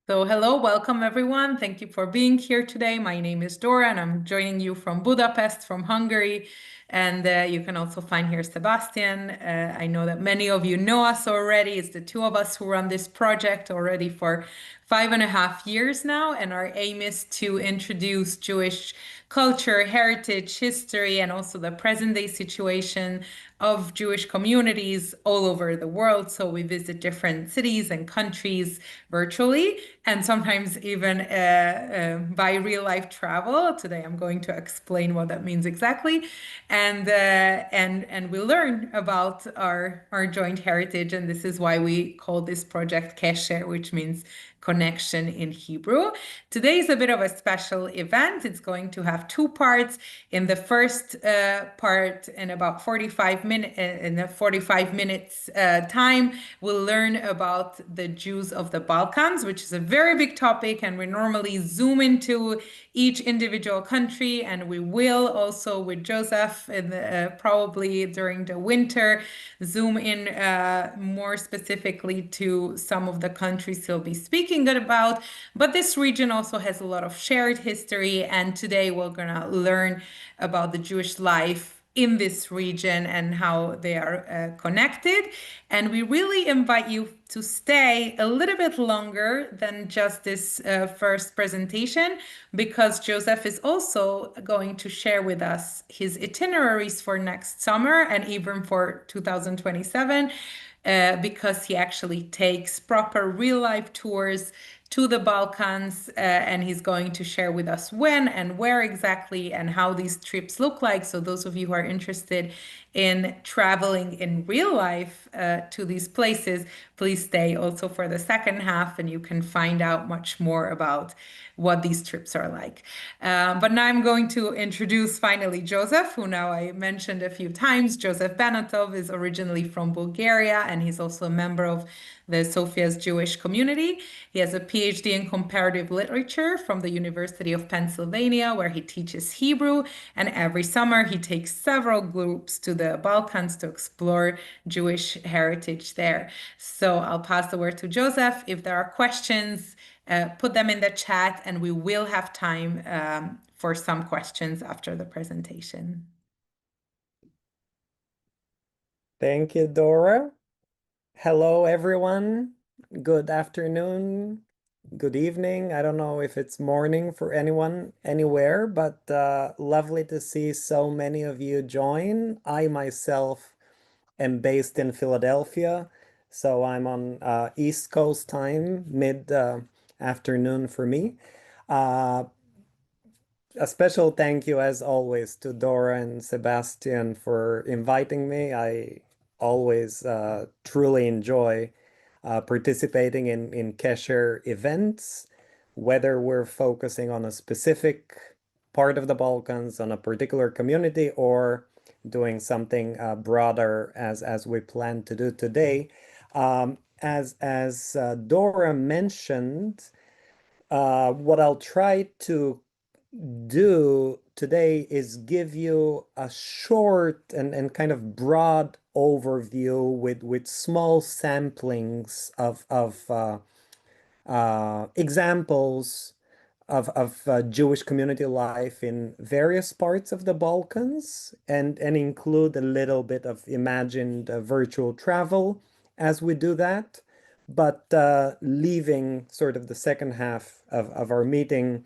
So hello, welcome everyone. Thank you for being here today. My name is Dora and I'm joining you from Budapest, from Hungary. And you can also find here Sebastian. I know that many of you know us already. It's the two of us who run this project already for 5.5 years now. And our aim is to introduce Jewish culture, heritage, history, and also the present day situation of Jewish communities all over the world. So we visit different cities and countries virtually, and sometimes even by real life travel. Today, I'm going to explain what that means exactly, and we learn about our joint heritage. And this is why we call this project Kesher, which means connection in Hebrew. Today is a bit of a special event. It's going to have two parts. In the first part, in about 45 minutes, in the 45 minutes time, we'll learn about the Jews of the Balkans, which is a very big topic, and we normally zoom into each individual country, and we will also with Joseph probably during the winter zoom in more specifically to some of the countries he'll be speaking about. But this region also has a lot of shared history, and today we're gonna learn about the Jewish life in this region and how they are connected. And we really invite you to stay a little bit longer than just this first presentation, because Joseph is also going to share with us his itineraries for next summer and even for 2027, because he actually takes proper real life tours to the Balkans, and he's going to share with us when and where exactly and how these trips look like. So those of you who are interested in traveling in real life to these places, please stay also for the second half, and you can find out much more about what these trips are like. But now I'm going to introduce finally Joseph, who now I mentioned a few times. Joseph Banatov is originally from Bulgaria, and he's also a member of the Sofia's Jewish community. He has a PhD in comparative literature from the University of Pennsylvania, where he teaches Hebrew. And every summer, he takes several groups to the Balkans to explore Jewish heritage there. So I'll pass the word to Joseph. If there are questions, put them in the chat, and we will have time for some questions after the presentation. Thank you, Dora. Hello, everyone. Good afternoon, good evening. I don't know if it's morning for anyone anywhere, but lovely to see so many of you join. I myself am based in Philadelphia, so I'm on East Coast time, mid afternoon for me. A special thank you, as always, to Dora and Sebastian for inviting me. I always truly enjoy participating in Kesher events, whether we're focusing on a specific part of the Balkans, on a particular community, or doing something broader as we plan to do today. As Dora mentioned, what I'll try to do today is give you a short and kind of broad overview with small samplings of examples of Jewish community life in various parts of the Balkans, and include a little bit of imagined virtual travel as we do that, but leaving sort of the second half of our meeting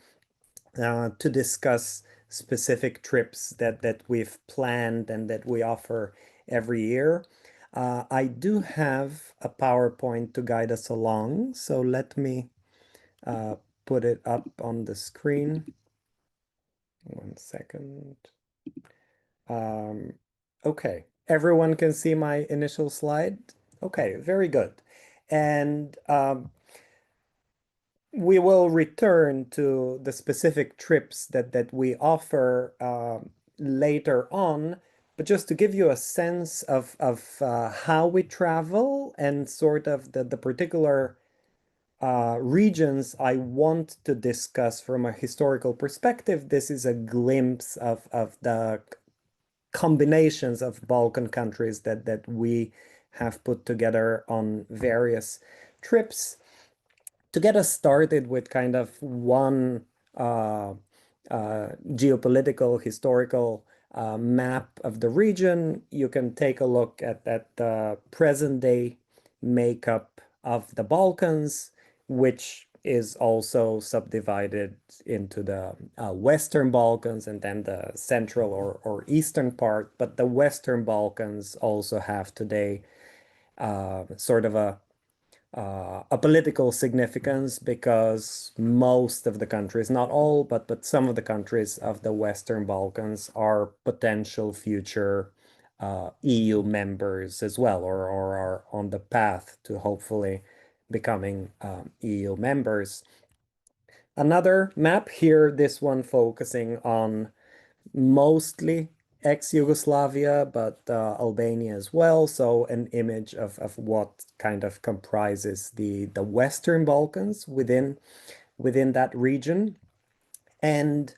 to discuss specific trips that we've planned and that we offer every year. I do have a PowerPoint to guide us along, so let me put it up on the screen. 1 second. Okay, everyone can see my initial slide? Okay, very good. And we will return to the specific trips that we offer later on, but just to give you a sense of how we travel and sort of the particular regions I want to discuss from a historical perspective, this is a glimpse of the combinations of Balkan countries that we have put together on various trips. to get us started with kind of one uh, geopolitical, historical map of the region, you can take a look at the present day makeup of the Balkans, which is also subdivided into the Western Balkans and then the central or eastern part. But the Western Balkans also have today sort of a political significance because most of the countries, not all, but some of the countries of the Western Balkans are potential future EU members as well, or are on the path to hopefully becoming EU members. Another map here, this one focusing on mostly ex-Yugoslavia, but Albania as well. So an image of what kind of comprises the Western Balkans within that region. And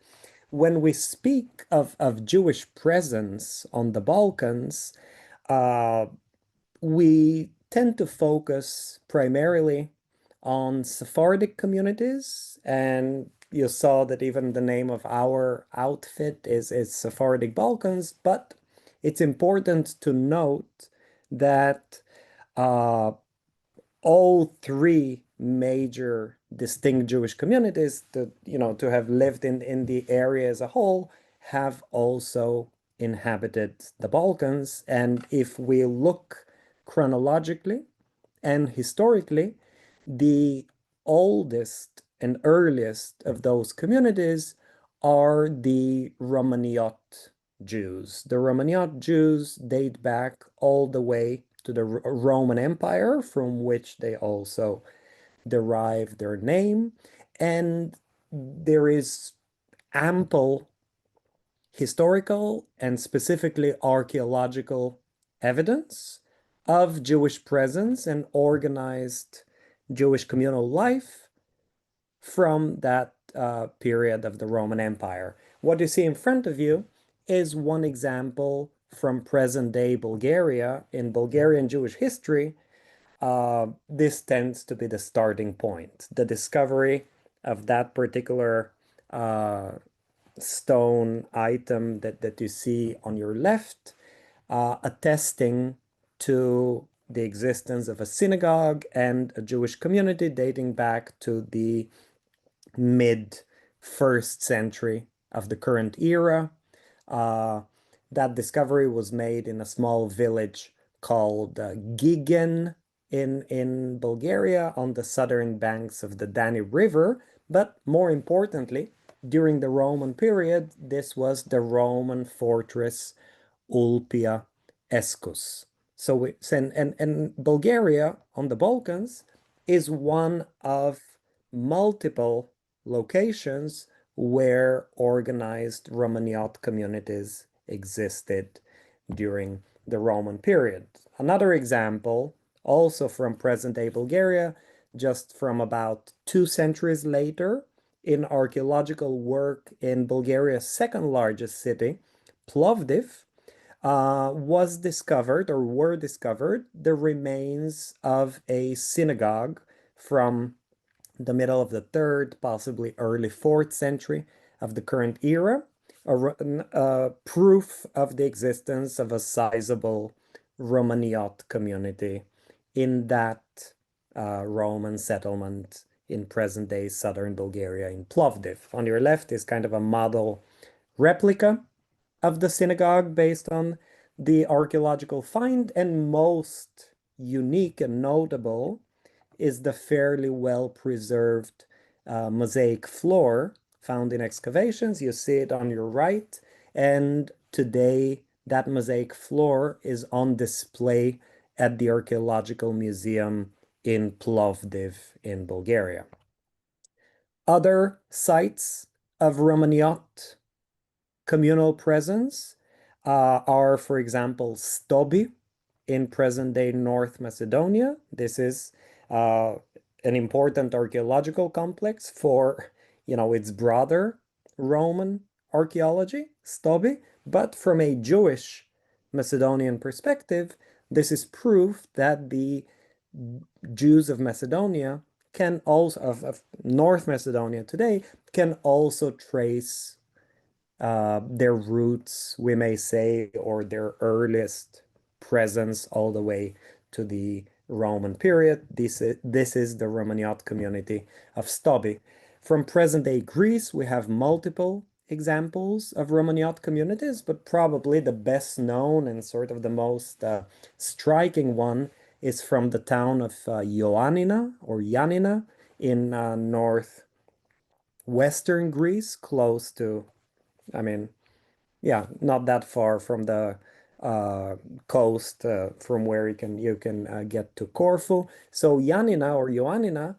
when we speak of Jewish presence on the Balkans, uh, we tend to focus primarily on Sephardic communities, and you saw that even the name of our outfit is Sephardic Balkans, but it's important to note that uh, all three major distinct Jewish communities that, to have lived in the area as a whole have also inhabited the Balkans. And if we look chronologically and historically, the oldest and earliest of those communities are the Romaniot Jews. The Romaniot Jews date back all the way to the Roman Empire, from which they also derive their name. And there is ample historical and specifically archaeological evidence of Jewish presence and organized Jewish communal life from that period of the Roman Empire. What you see in front of you is one example from present-day Bulgaria. In Bulgarian Jewish history, this tends to be the starting point. The discovery of that particular stone item that you see on your left, attesting to the existence of a synagogue and a Jewish community dating back to the mid first century of the current era. That discovery was made in a small village called Gigen in Bulgaria on the southern banks of the Danube River. But more importantly, during the Roman period, this was the Roman fortress Ulpia Escus. So and Bulgaria on the Balkans is one of multiple locations where organized Romaniot communities existed during the Roman period. Another example, also from present-day Bulgaria, just from about 2 centuries later, in archaeological work in Bulgaria's second largest city, Plovdiv, were discovered the remains of a synagogue from the middle of the third, possibly early fourth century of the current era, proof of the existence of a sizable Romaniot community in that Roman settlement in present-day southern Bulgaria in Plovdiv. On your left is kind of a model replica of the synagogue based on the archaeological find, and most unique and notable is the fairly well-preserved mosaic floor found in excavations. You see it on your right, and today that mosaic floor is on display at the Archaeological Museum in Plovdiv in Bulgaria. Other sites of Romaniot communal presence are, for example, Stobi in present-day North Macedonia. This is an important archaeological complex for, its broader Roman archaeology, Stobi. But from a Jewish Macedonian perspective, this is proof that the Jews of Macedonia can also, of North Macedonia today, can also trace their roots, we may say, or their earliest presence all the way to the Roman period. This is the Romaniot community of Stobi. From present-day Greece, we have multiple examples of Romaniot communities, but probably the best known and sort of the most striking one is from the town of Ioannina or Yanina in northwestern Greece, close to, I mean, yeah, not that far from the uh, coast from where you can get to Corfu. So Yanina or Ioannina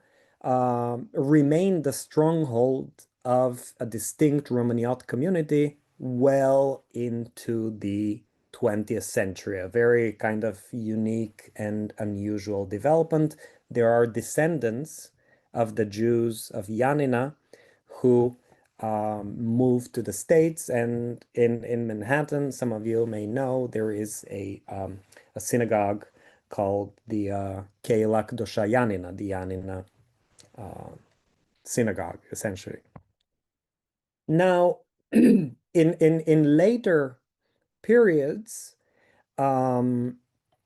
remained the stronghold of a distinct Romaniot community well into the 20th century, a very kind of unique and unusual development. There are descendants of the Jews of Yanina who moved to the States, and in Manhattan, some of you may know, there is a synagogue called the Keilah Kedosha Yanina, the Yanina synagogue, essentially. Now, in later periods, the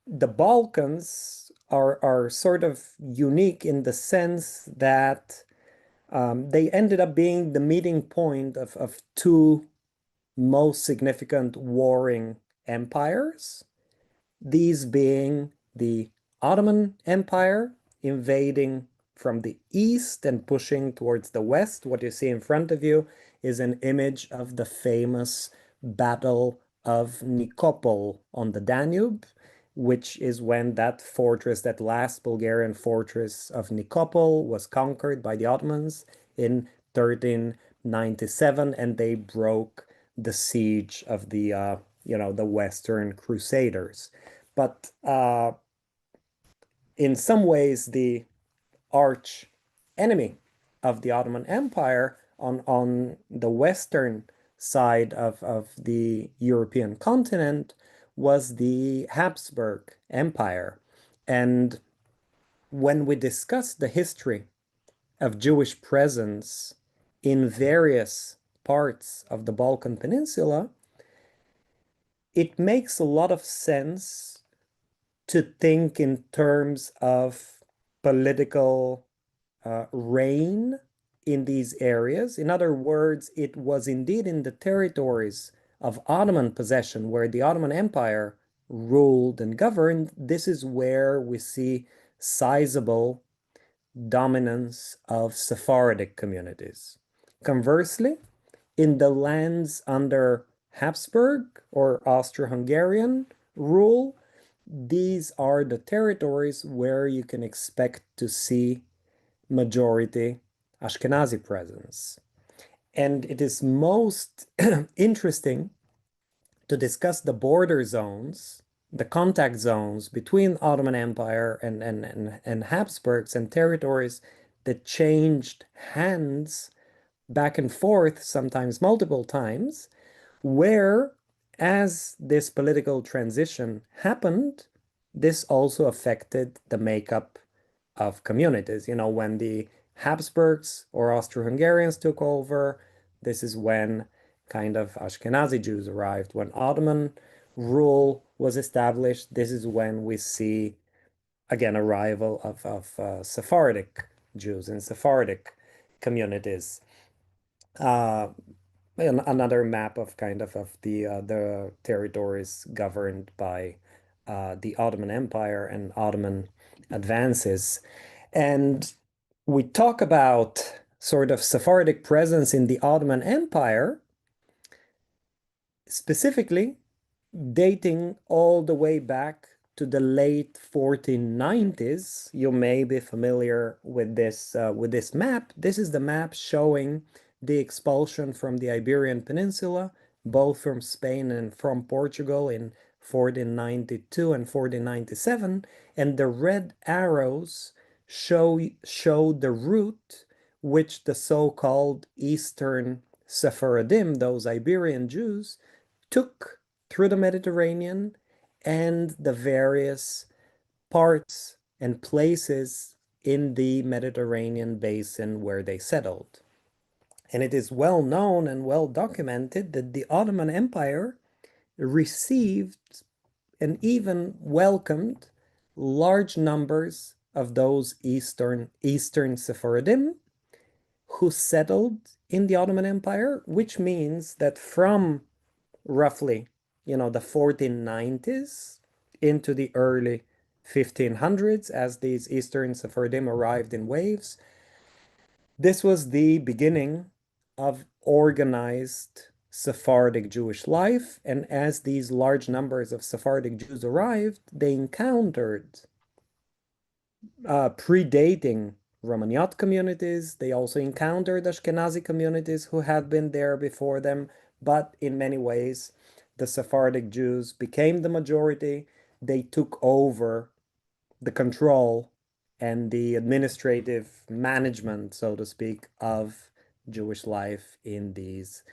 Balkans are sort of unique in the sense that they ended up being the meeting point of two most significant warring empires, these being the Ottoman Empire invading from the east and pushing towards the west. What you see in front of you is an image of the famous Battle of Nikopol on the Danube, which is when that fortress, that last Bulgarian fortress of Nikopol, was conquered by the Ottomans in 1397, and they broke the siege of the Western Crusaders. But in some ways, the arch enemy of the Ottoman Empire on the western side of the European continent was the Habsburg Empire. And when we discuss the history of Jewish presence in various parts of the Balkan Peninsula, it makes a lot of sense to think in terms of political reign in these areas. In other words, it was indeed in the territories of Ottoman possession where the Ottoman Empire ruled and governed. This is where we see sizable dominance of Sephardic communities. Conversely, in the lands under Habsburg or Austro-Hungarian rule, these are the territories where you can expect to see majority Ashkenazi presence. And it is most interesting to discuss the border zones, the contact zones between Ottoman Empire and Habsburgs and territories that changed hands back and forth, sometimes multiple times, where as this political transition happened, this also affected the makeup of communities. You know, when the Habsburgs or Austro-Hungarians took over, this is when kind of Ashkenazi Jews arrived. When Ottoman rule was established, this is when we see, again, arrival of Sephardic Jews and Sephardic communities. Another map of kind of the territories governed by the Ottoman Empire and Ottoman advances. And we talk about sort of Sephardic presence in the Ottoman Empire, specifically dating all the way back to the late 1490s. You may be familiar with this map. This is the map showing the expulsion from the Iberian Peninsula, both from Spain and from Portugal in 1492 and 1497. And the red arrows show the route which the so-called Eastern Sephardim, those Iberian Jews, took through the Mediterranean and the various parts and places in the Mediterranean basin where they settled. And it is well known and well documented that the Ottoman Empire received and even welcomed large numbers of those Eastern Sephardim who settled in the Ottoman Empire, which means that from roughly, the 1490s into the early 1500s, as these Eastern Sephardim arrived in waves, this was the beginning of organized Sephardic Jewish life. And as these large numbers of Sephardic Jews arrived, they encountered predating Romaniyot communities. They also encountered Ashkenazi communities who had been there before them, but in many ways, the Sephardic Jews became the majority. They took over the control and the administrative management, so to speak, of Jewish life in these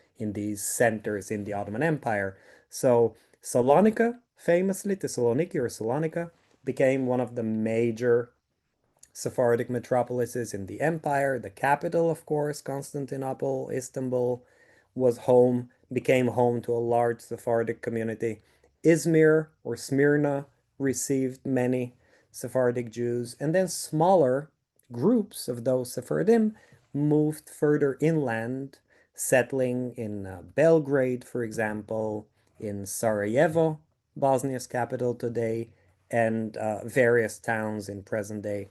centers in the Ottoman Empire. So Salonika, famously, Thessaloniki or Salonika, became one of the major Sephardic metropolises in the empire. The capital, of course, Constantinople, Istanbul, became home to a large Sephardic community. Izmir or Smyrna received many Sephardic Jews, and then smaller groups of those Sephardim moved further inland, settling in Belgrade, for example, in Sarajevo, Bosnia's capital today, and various towns in present-day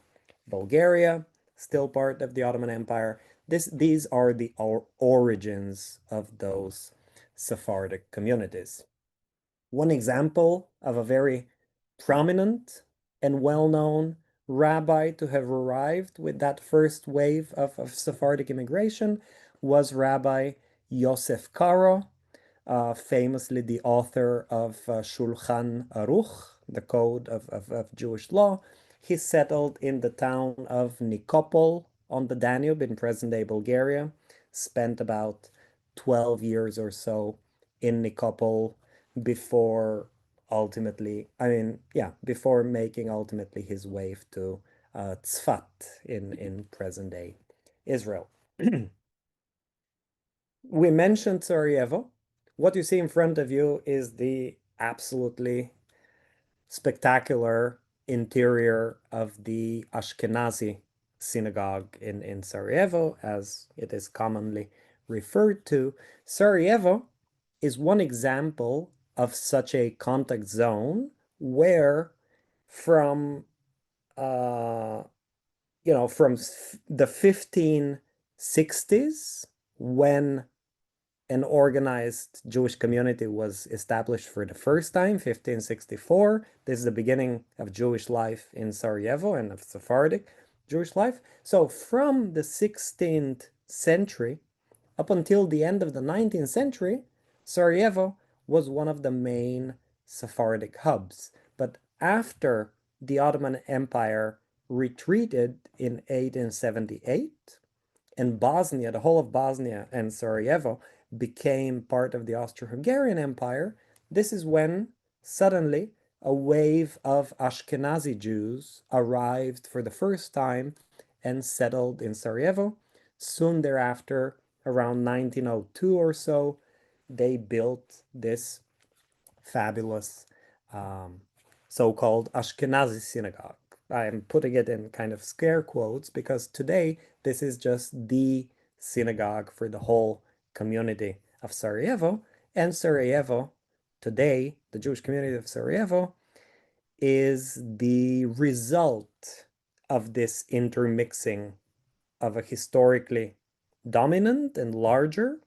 Bulgaria, still part of the Ottoman Empire. These are the origins of those Sephardic communities. One example of a very prominent and well-known rabbi to have arrived with that first wave of Sephardic immigration was Rabbi Yosef Karo, famously the author of Shulchan Aruch, the Code of Jewish Law. He settled in the town of Nikopol on the Danube in present-day Bulgaria, spent about 12 years or so in Nikopol before before making ultimately his way to Tzfat in present-day Israel. We mentioned Sarajevo. What you see in front of you is the absolutely spectacular interior of the Ashkenazi synagogue in Sarajevo, as it is commonly referred to. Sarajevo is one example of such a contact zone where from from the 1560s, when an organized Jewish community was established for the first time, 1564. This is the beginning of Jewish life in Sarajevo and of Sephardic Jewish life. So from the 16th century up until the end of the 19th century, Sarajevo was one of the main Sephardic hubs. But after the Ottoman Empire retreated in 1878, and Bosnia, the whole of Bosnia and Sarajevo, became part of the Austro-Hungarian Empire, this is when suddenly a wave of Ashkenazi Jews arrived for the first time and settled in Sarajevo. Soon thereafter, around 1902 or so, they built this fabulous so-called Ashkenazi synagogue. I am putting it in kind of scare quotes because today this is just the synagogue for the whole community of Sarajevo. And Sarajevo, today, the Jewish community of Sarajevo, is the result of this intermixing of a historically dominant and larger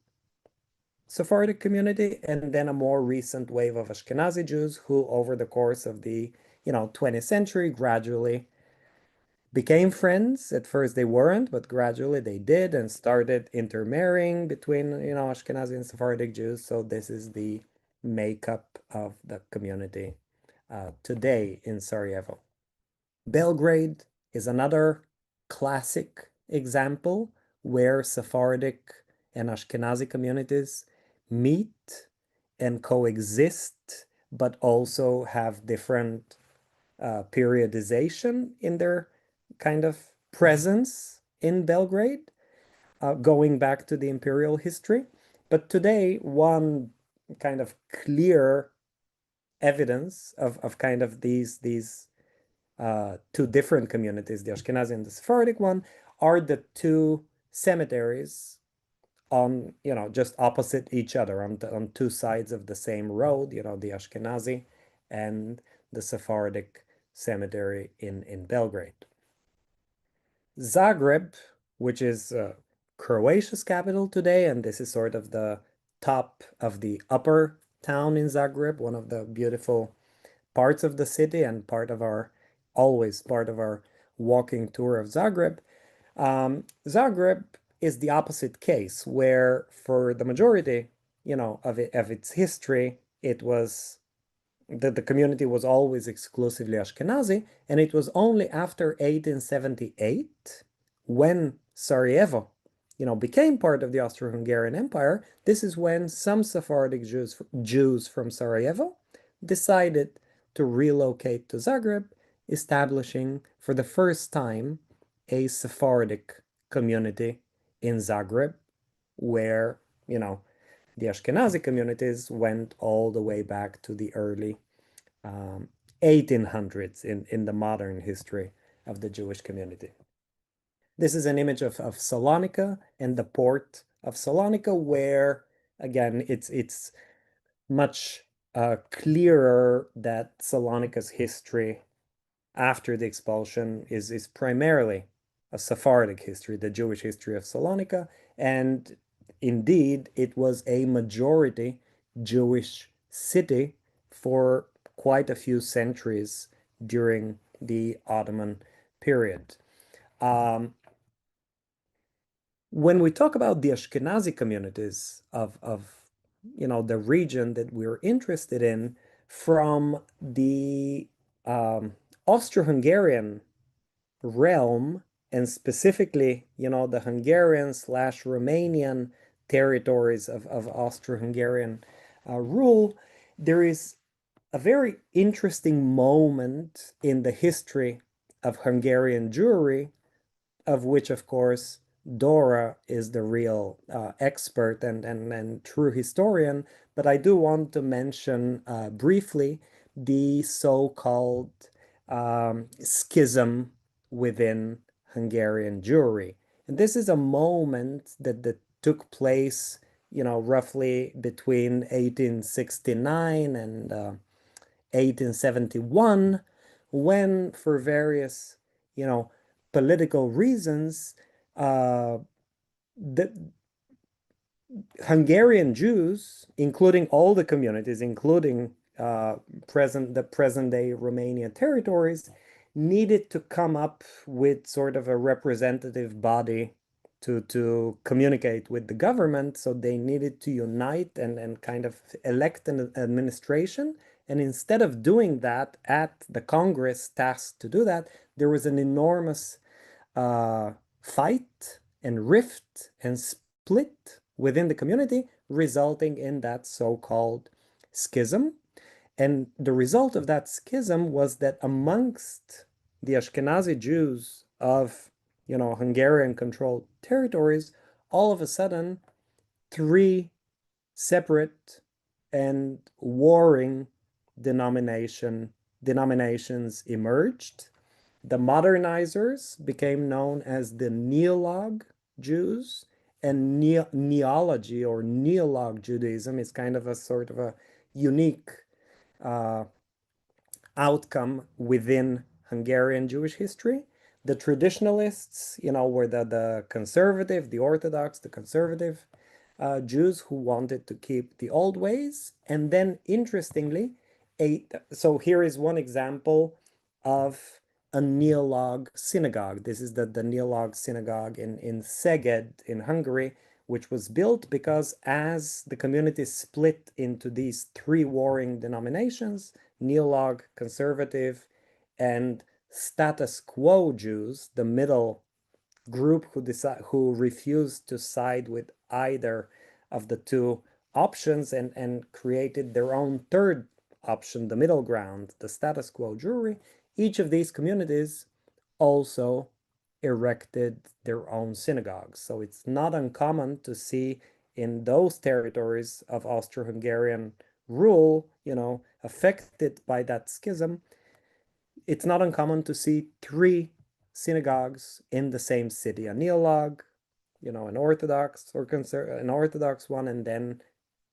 Sephardic community, and then a more recent wave of Ashkenazi Jews who, over the course of the 20th century, gradually became friends. At first they weren't, but gradually they did and started intermarrying between, Ashkenazi and Sephardic Jews. So this is the makeup of the community today in Sarajevo. Belgrade is another classic example where Sephardic and Ashkenazi communities meet and coexist, but also have different periodization in their kind of presence in Belgrade, going back to the imperial history. But today, one kind of clear evidence of kind of these two different communities, the Ashkenazi and the Sephardic one, are the two cemeteries on, just opposite each other on two sides of the same road, the Ashkenazi and the Sephardic cemetery in Belgrade. Zagreb, which is Croatia's capital today, and this is sort of the top of the upper town in Zagreb, one of the beautiful parts of the city and always part of our walking tour of Zagreb. Zagreb is the opposite case, where for the majority, of its history, it was that the community was always exclusively Ashkenazi, and it was only after 1878, when Sarajevo, became part of the Austro-Hungarian Empire. This is when some Sephardic Jews from Sarajevo decided to relocate to Zagreb, establishing for the first time a Sephardic community in Zagreb, where, the Ashkenazi communities went all the way back to the early 1800s in the modern history of the Jewish community. This is an image of Salonika and the port of Salonika, where, again, it's much clearer that Salonika's history after the expulsion is primarily a Sephardic history, the Jewish history of Salonika, and indeed it was a majority Jewish city for quite a few centuries during the Ottoman period. When we talk about the Ashkenazi communities of the region that we're interested in, from the Austro-Hungarian realm, and specifically, the Hungarian/Romanian territories of Austro-Hungarian rule, there is a very interesting moment in the history of Hungarian Jewry, of which, of course, Dora is the real expert and true historian. But I do want to mention briefly the so-called schism within Hungarian Jewry. And this is a moment that took place, roughly between 1869 and 1871, when, for various, political reasons, the Hungarian Jews, including all the communities, including the present-day Romania territories, needed to come up with sort of a representative body to communicate with the government. So they needed to unite and kind of elect an administration. And instead of doing that at the Congress tasked to do that, there was an enormous fight and rift and split within the community, resulting in that so-called schism. And the result of that schism was that amongst the Ashkenazi Jews of, Hungarian-controlled territories, all of a sudden, three separate and warring denominations emerged. The modernizers became known as the Neolog Jews, and Neology or Neolog Judaism is kind of a sort of a unique outcome within Hungarian Jewish history. The traditionalists, were the conservative, the Orthodox, the conservative Jews who wanted to keep the old ways. And then, interestingly, so here is one example of a Neolog synagogue. This is the Neolog synagogue in Szeged in Hungary, which was built because as the community split into these three warring denominations, Neolog, conservative, and status quo Jews, the middle group who refused to side with either of the two options and created their own third option, the middle ground, the status quo Jewry. Each of these communities also erected their own synagogues. So it's not uncommon to see in those territories of Austro-Hungarian rule, affected by that schism, it's not uncommon to see three synagogues in the same city, a neolog, an Orthodox or an Orthodox one, and then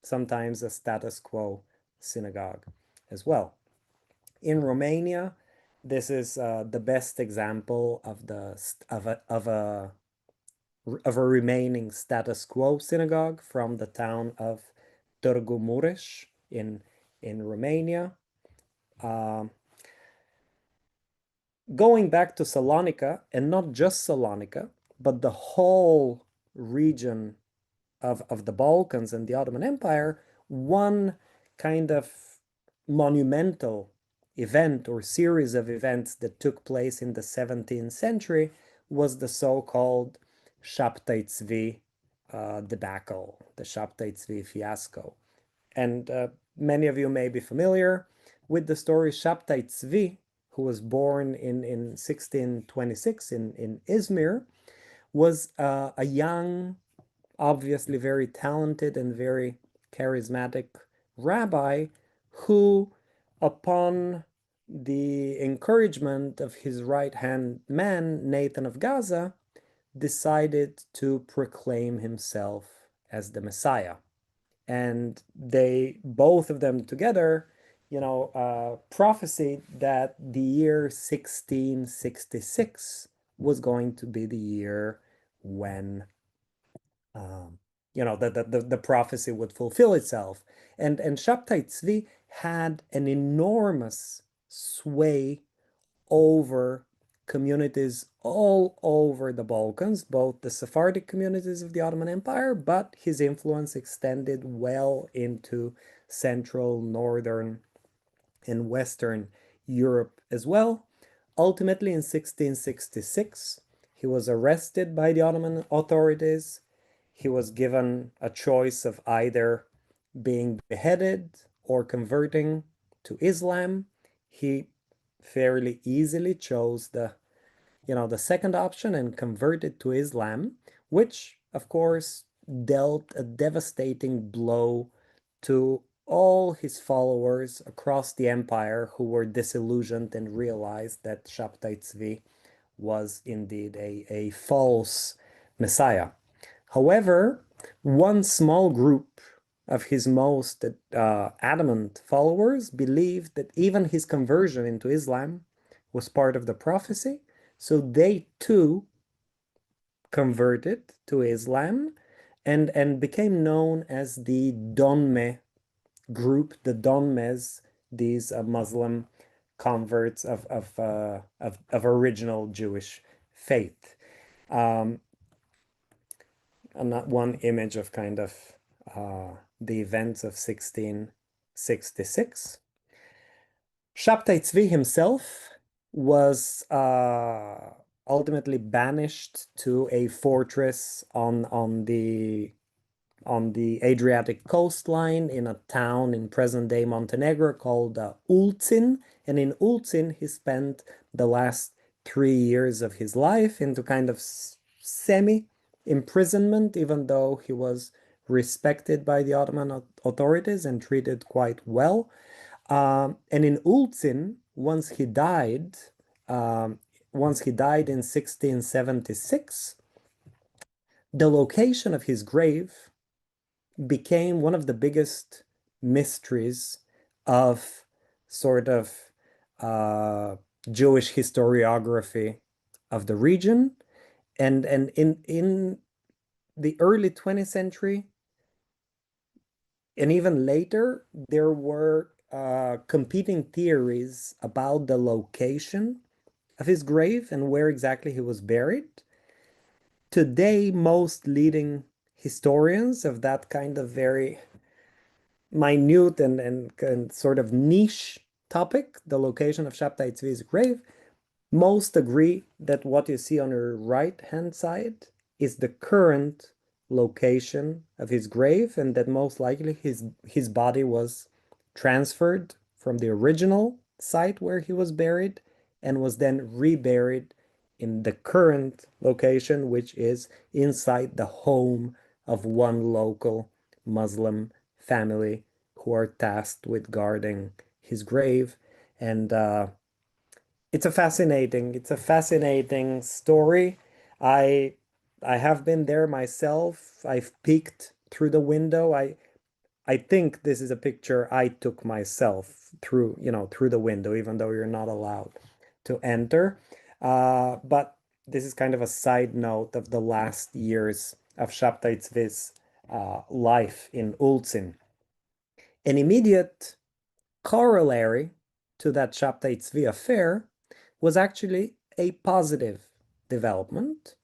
sometimes a status quo synagogue as well. In Romania, this is the best example of a remaining status quo synagogue from the town of Târgu Mureș in Romania. Going back to Salonika, and not just Salonika, but the whole region of the Balkans and the Ottoman Empire, one kind of monumental event or series of events that took place in the 17th century was the so-called Șapte Țvi debacle, the Șapte Țvi fiasco. And many of you may be familiar with the story. Șapte Țvi, who was born in 1626 in Izmir, was a young, obviously very talented and very charismatic rabbi who, upon the encouragement of his right-hand man, Nathan of Gaza, decided to proclaim himself as the Messiah. And both of them together, prophesied that the year 1666 was going to be the year when the prophecy would fulfill itself. And Șapte Țvi had an enormous sway over communities all over the Balkans, both the Sephardic communities of the Ottoman Empire, but his influence extended well into Central, Northern, and Western Europe as well. Ultimately, in 1666, he was arrested by the Ottoman authorities. He was given a choice of either being beheaded or converting to Islam. He fairly easily chose the second option and converted to Islam, which of course dealt a devastating blow to all his followers across the empire who were disillusioned and realized that Șapte Țvi was indeed a false messiah. However, one small group of his most adamant followers believed that even his conversion into Islam was part of the prophecy, so they too converted to Islam and became known as the Donme group, the Donmes, these Muslim converts of original Jewish faith. And one image of kind of the events of 1666. Șapte Țvi himself was ultimately banished to a fortress on the Adriatic coastline in a town in present-day Montenegro called Ulcin. And in Ulcin, he spent the last 3 years of his life into kind of semi-imprisonment, even though he was respected by the Ottoman authorities and treated quite well. And in Ulcin, once he died in 1676, the location of his grave became one of the biggest mysteries of sort of Jewish historiography of the region. And in the early 20th century, and even later, there were competing theories about the location of his grave and where exactly he was buried. Today, most leading historians of that kind of very minute and sort of niche topic, the location of Șapte Țvi's grave, most agree that what you see on your right-hand side is the current location of his grave, and that most likely his body was transferred from the original site where he was buried and was then reburied in the current location, which is inside the home of one local Muslim family who are tasked with guarding his grave. And it's a fascinating story. I I have been there myself. I've peeked through the window. I think this is a picture I took myself through, through the window, even though you're not allowed to enter. But this is kind of a side note of the last years of Shabtai Tzvi's life in Ulzin. An immediate corollary to that Shabtai Tzvi affair was actually a positive development.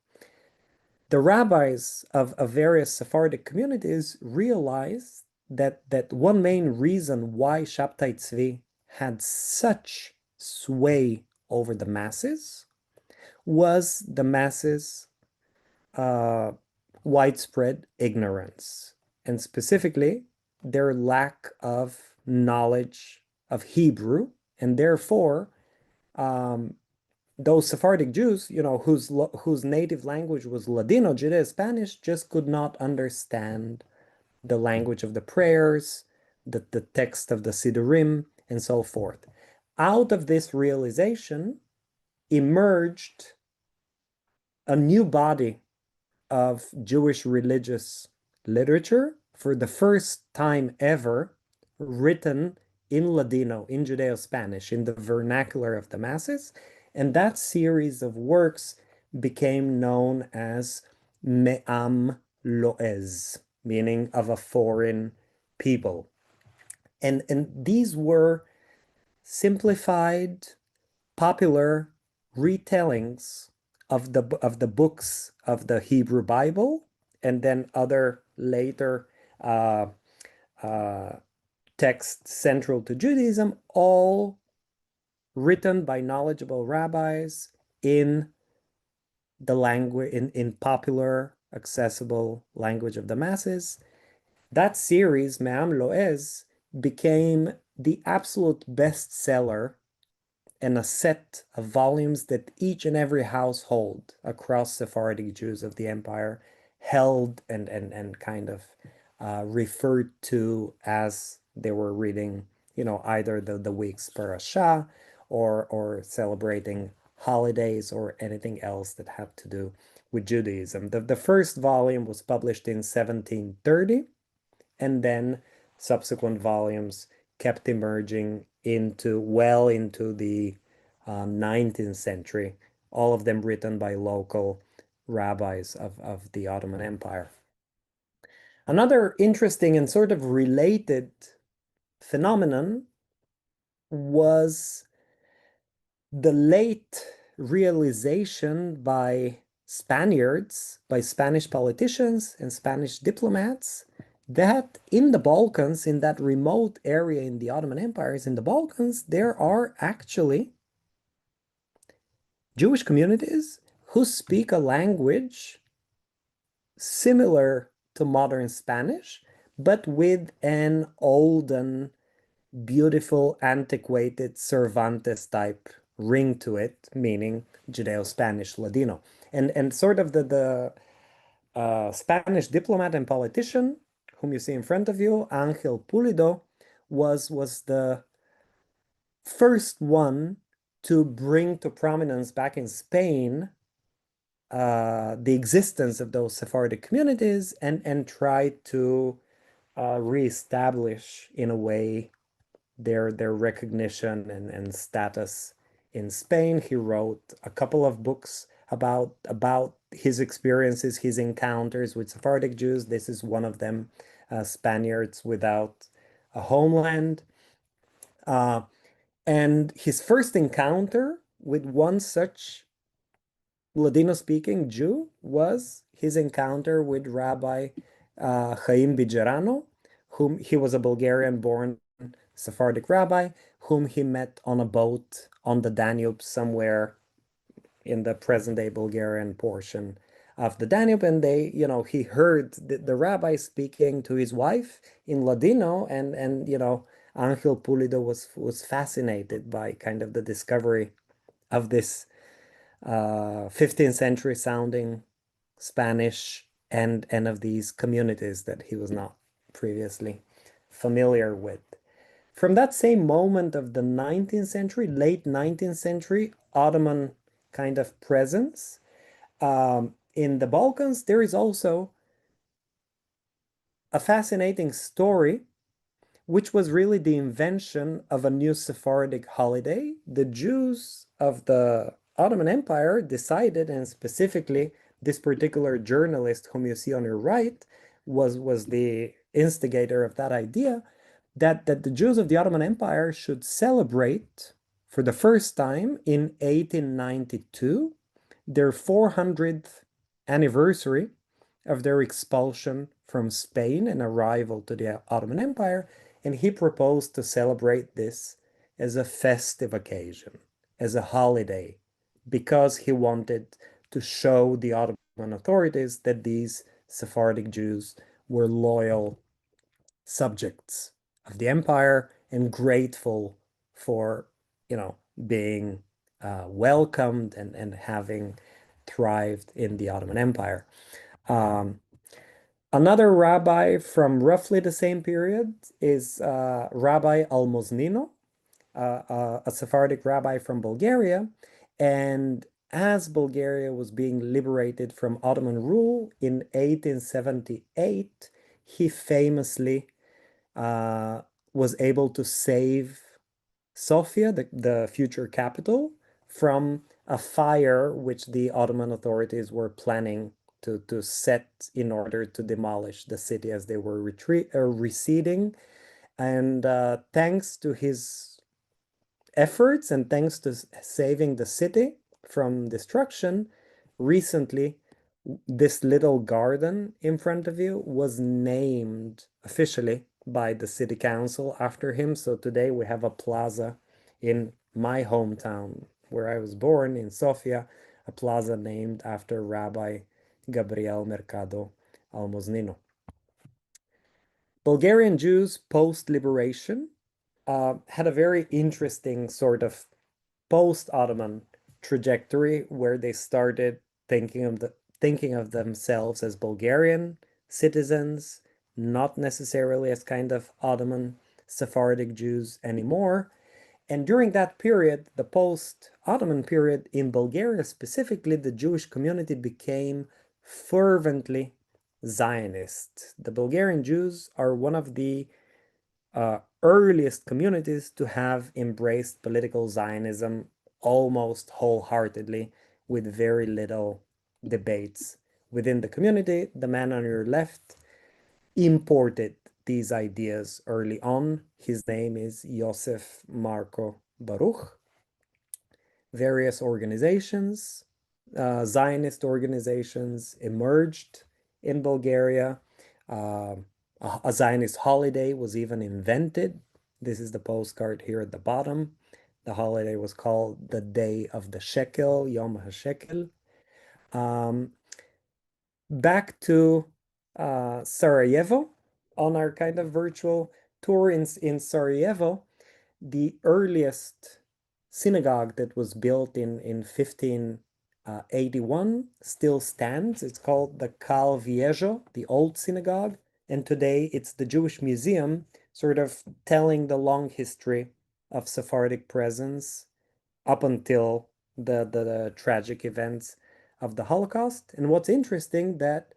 The rabbis of various Sephardic communities realized that one main reason why Shabtai Tzvi had such sway over the masses was the masses' uh, widespread ignorance, and specifically their lack of knowledge of Hebrew, and therefore those Sephardic Jews, whose native language was Ladino, Judeo-Spanish, just could not understand the language of the prayers, the text of the Siddurim, and so forth. Out of this realization emerged a new body of Jewish religious literature, for the first time ever written in Ladino, in Judeo-Spanish, in the vernacular of the masses. And that series of works became known as Me'am Lo'ez, meaning of a foreign people. And these were simplified, popular retellings of the books of the Hebrew Bible, and then other later texts central to Judaism, all written by knowledgeable rabbis in the language, in popular, accessible language of the masses. That series, Me'am Lo'ez, became the absolute bestseller and a set of volumes that each and every household across Sephardic Jews of the empire held and kind of referred to as they were reading, either the week's parashah or celebrating holidays or anything else that had to do with Judaism. The first volume was published in 1730, and then subsequent volumes kept emerging well into the 19th century, all of them written by local rabbis of the Ottoman Empire. Another interesting and sort of related phenomenon was the late realization by Spaniards, by Spanish politicians and Spanish diplomats, that in the Balkans, in that remote area in the Ottoman Empires, in the Balkans, there are actually Jewish communities who speak a language similar to modern Spanish, but with an old and beautiful, antiquated Cervantes type ring to it, meaning Judeo-Spanish Ladino. And sort of the Spanish diplomat and politician whom you see in front of you, Ángel Pulido, was the first one to bring to prominence back in Spain the existence of those Sephardic communities and try to reestablish in a way their recognition and status in Spain. He wrote a couple of books about his experiences, his encounters with Sephardic Jews. This is one of them, Spaniards Without a Homeland. And his first encounter with one such Ladino-speaking Jew was his encounter with Rabbi Chaim Bigerano, whom he was a Bulgarian-born Sephardic rabbi, whom he met on a boat on the Danube somewhere in the present-day Bulgarian portion of the Danube. And he heard the rabbi speaking to his wife in Ladino, and Ángel Pulido was fascinated by kind of the discovery of this 15th century sounding Spanish and of these communities that he was not previously familiar with. From that same moment of the 19th century, late 19th century, Ottoman kind of presence in the Balkans, there is also a fascinating story, which was really the invention of a new Sephardic holiday. The Jews of the Ottoman Empire decided, and specifically this particular journalist whom you see on your right was the instigator of that idea, that the Jews of the Ottoman Empire should celebrate for the first time in 1892 their 400th anniversary of their expulsion from Spain and arrival to the Ottoman Empire, and he proposed to celebrate this as a festive occasion, as a holiday, because he wanted to show the Ottoman authorities that these Sephardic Jews were loyal subjects of the empire and grateful for, being welcomed and having thrived in the Ottoman Empire. Um, Another rabbi from roughly the same period is Rabbi Almoznino, a Sephardic rabbi from Bulgaria. And as Bulgaria was being liberated from Ottoman rule in 1878, he famously was able to save Sofia, the future capital, from a fire which the Ottoman authorities were planning to set in order to demolish the city as they were receding. And thanks to his efforts and thanks to saving the city from destruction, recently this little garden in front of you was named officially by the city council after him. So today we have a plaza in my hometown where I was born in Sofia, a plaza named after Rabbi Gabriel Mercado Almoznino. Bulgarian Jews post-liberation had a very interesting sort of post-Ottoman trajectory where they started thinking of themselves as Bulgarian citizens, not necessarily as kind of Ottoman Sephardic Jews anymore. And during that period, the post-Ottoman period in Bulgaria specifically, the Jewish community became fervently Zionist. The Bulgarian Jews are one of the earliest communities to have embraced political Zionism almost wholeheartedly with very little debates within the community. The man on your left imported these ideas early on. His name is Yosef Marco Baruch. Various organizations, Zionist organizations, emerged in Bulgaria. A Zionist holiday was even invented. This is the postcard here at the bottom. The holiday was called the Day of the Shekel, Yom HaShekel. Back to Sarajevo on our kind of virtual tour in Sarajevo, the earliest synagogue that was built in 1581 still stands. It's called the Cal Viejo, the Old Synagogue. And today it's the Jewish Museum, sort of telling the long history of Sephardic presence up until the tragic events of the Holocaust. And what's interesting that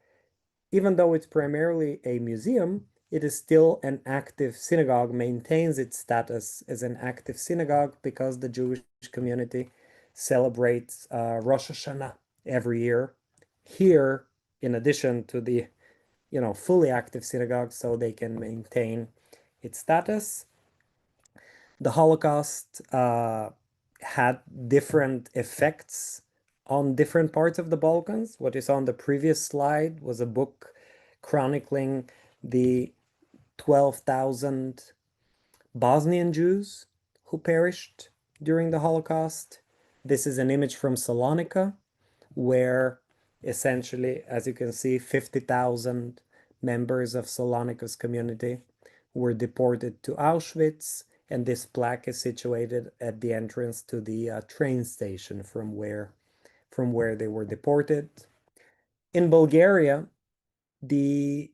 even though it's primarily a museum, it is still an active synagogue, maintains its status as an active synagogue because the Jewish community celebrates Rosh Hashanah every year here, in addition to the fully active synagogue, so they can maintain its status. The Holocaust had different effects on different parts of the Balkans. What you saw on the previous slide was a book chronicling the 12,000 Bosnian Jews who perished during the Holocaust. This is an image from Salonika, where essentially, as you can see, 50,000 members of Salonika's community were deported to Auschwitz, and this plaque is situated at the entrance to the train station from where from where they were deported. In Bulgaria, the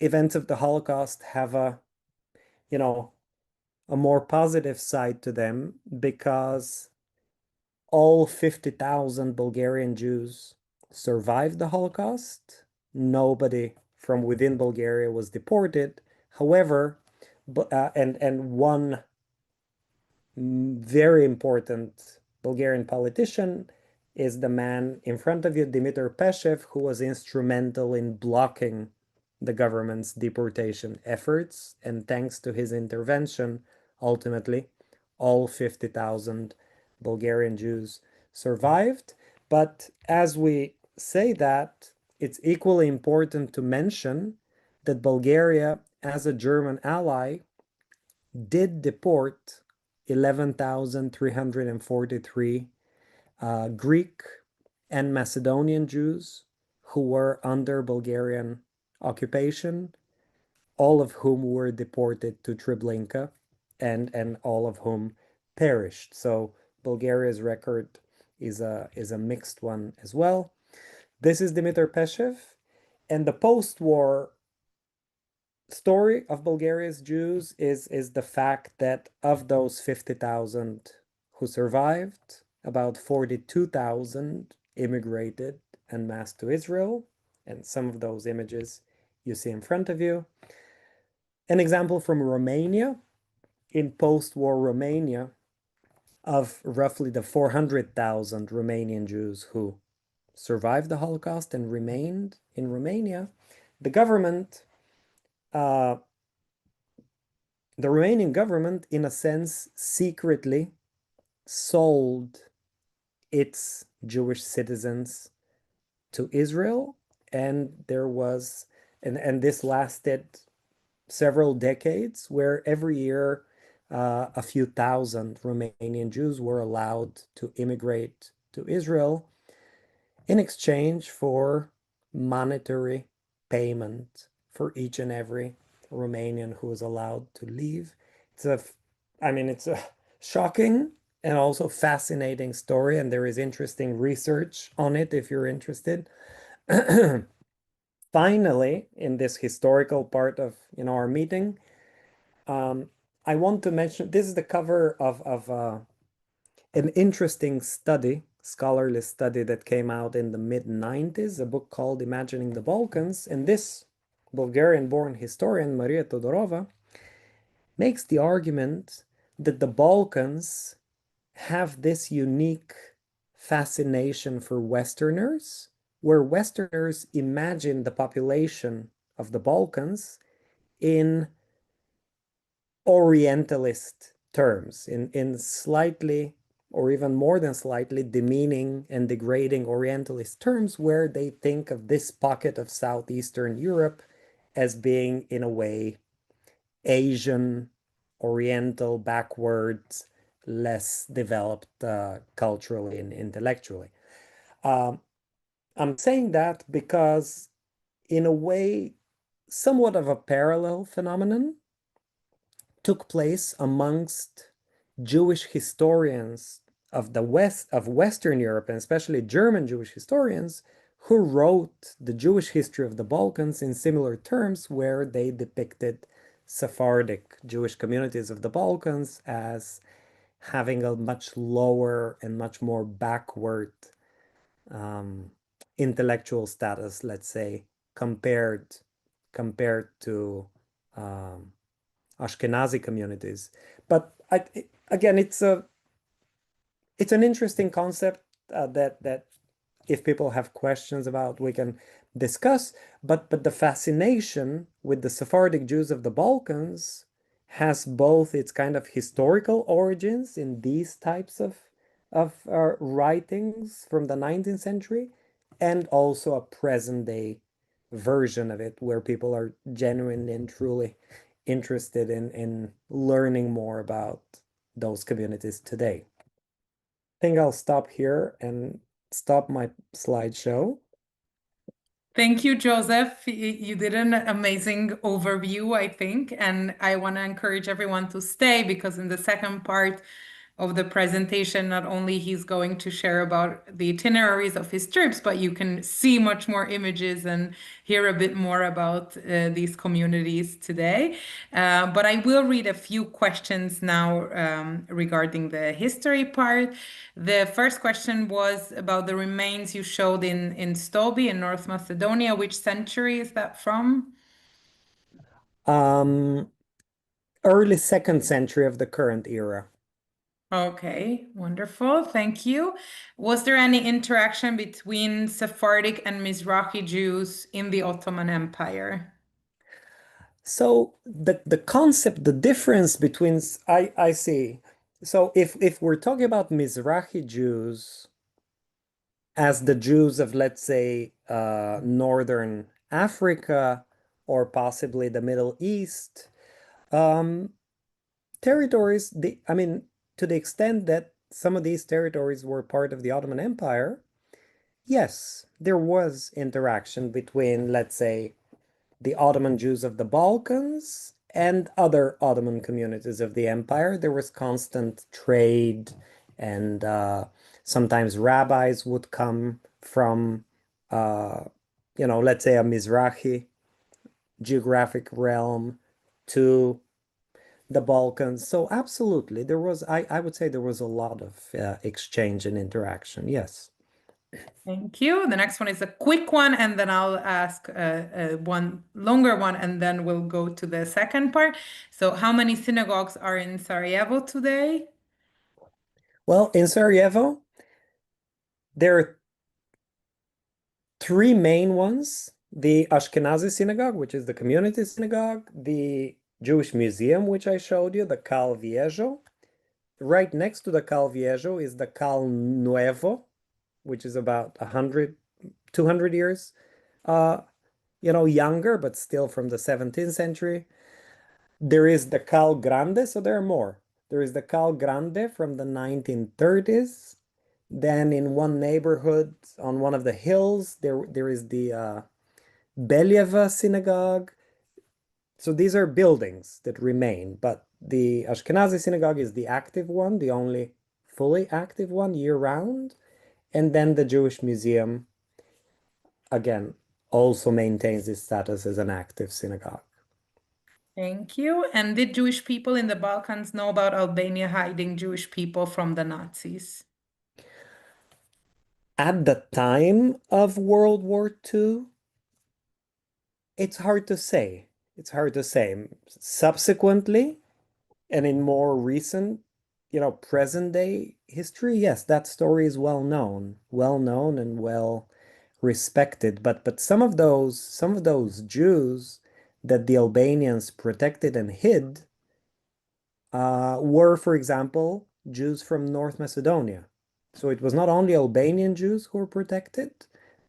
events of the Holocaust have a, you know, a more positive side to them because all 50,000 Bulgarian Jews survived the Holocaust. Nobody from within Bulgaria was deported. However, and one very important Bulgarian politician is the man in front of you, Dimitar Peshev, who was instrumental in blocking the government's deportation efforts. And thanks to his intervention, ultimately, all 50,000 Bulgarian Jews survived. But as we say that, it's equally important to mention that Bulgaria, as a German ally, did deport 11,343 Greek and Macedonian Jews who were under Bulgarian occupation, all of whom were deported to Treblinka and all of whom perished. So Bulgaria's record is a mixed one as well. This is Dimitar Peshev, and the post-war story of Bulgaria's Jews is the fact that of those 50,000 who survived, about 42,000 immigrated en masse to Israel, and some of those images you see in front of you. An example from Romania, in post-war Romania, of roughly the 400,000 Romanian Jews who survived the Holocaust and remained in Romania, the government the Romanian government, in a sense, secretly sold its Jewish citizens to Israel, and this lasted several decades, where every year a few thousand Romanian Jews were allowed to immigrate to Israel in exchange for monetary payment for each and every Romanian who was allowed to leave. It's a shocking and also fascinating story, and there is interesting research on it if you're interested. Finally, in this historical part of our meeting, I want to mention this is the cover of an interesting study, scholarly study that came out in the mid-90s, a book called Imagining the Balkans. And this Bulgarian-born historian, Maria Todorova, makes the argument that the Balkans have this unique fascination for Westerners, where Westerners imagine the population of the Balkans in Orientalist terms, in slightly or even more than slightly demeaning and degrading Orientalist terms, where they think of this pocket of Southeastern Europe as being, in a way, Asian, Oriental, backwards, less developed culturally and intellectually. I'm saying that because, in a way, somewhat of a parallel phenomenon took place amongst Jewish historians of the West, of Western Europe, and especially German Jewish historians, who wrote the Jewish history of the Balkans in similar terms, where they depicted Sephardic Jewish communities of the Balkans as having a much lower and much more backward intellectual status, let's say, compared to Ashkenazi communities. But again, it's an interesting concept that if people have questions about, we can discuss. But the fascination with the Sephardic Jews of the Balkans has both its kind of historical origins in these types of writings from the 19th century, and also a present-day version of it, where people are genuinely and truly interested in learning more about those communities today. I think I'll stop here and stop my slideshow. Thank you, Joseph. You did an amazing overview, I think, and I want to encourage everyone to stay, because in the second part, of the presentation, not only he's going to share about the itineraries of his trips, but you can see much more images and hear a bit more about these communities today. But I will read a few questions now regarding the history part. The first question was about the remains you showed in Stobi in North Macedonia. Which century is that from? Um, Early second century of the current era. Okay, wonderful. Thank you. Was there any interaction between Sephardic and Mizrahi Jews in the Ottoman Empire? So the concept, the difference between I see. So if we're talking about Mizrahi Jews as the Jews of, let's say, Northern Africa or possibly the Middle East, um, territories, I mean, to the extent that some of these territories were part of the Ottoman Empire, yes, there was interaction between, let's say, the Ottoman Jews of the Balkans and other Ottoman communities of the empire. There was constant trade, and sometimes rabbis would come from, uh, let's say a Mizrahi geographic realm to the Balkans. So absolutely, I would say there was a lot of exchange and interaction. Yes. Thank you. The next one is a quick one, and then I'll ask one longer one, and then we'll go to the second part. So, how many synagogues are in Sarajevo today? Well, in Sarajevo, there are three main ones: the Ashkenazi synagogue, which is the community synagogue, the Jewish museum, which I showed you, the Cal Viejo. Right next to the Cal Viejo is the Cal Nuevo, which is about 100, 200 years, uh, younger, but still from the 17th century. There is the Cal Grande, so there are more. There is the Cal Grande from the 1930s. Then in one neighborhood on one of the hills, there is the Believa synagogue. So these are buildings that remain, but the Ashkenazi synagogue is the active one, the only fully active one year round. And then the Jewish museum, again, also maintains its status as an active synagogue. Thank you. And did Jewish people in the Balkans know about Albania hiding Jewish people from the Nazis? At the time of World War II, it's hard to say. It's hard to say. Subsequently, and in more recent, present day history, yes, that story is well known and well respected. But some of those Jews that the Albanians protected and hid were, for example, Jews from North Macedonia. So it was not only Albanian Jews who were protected,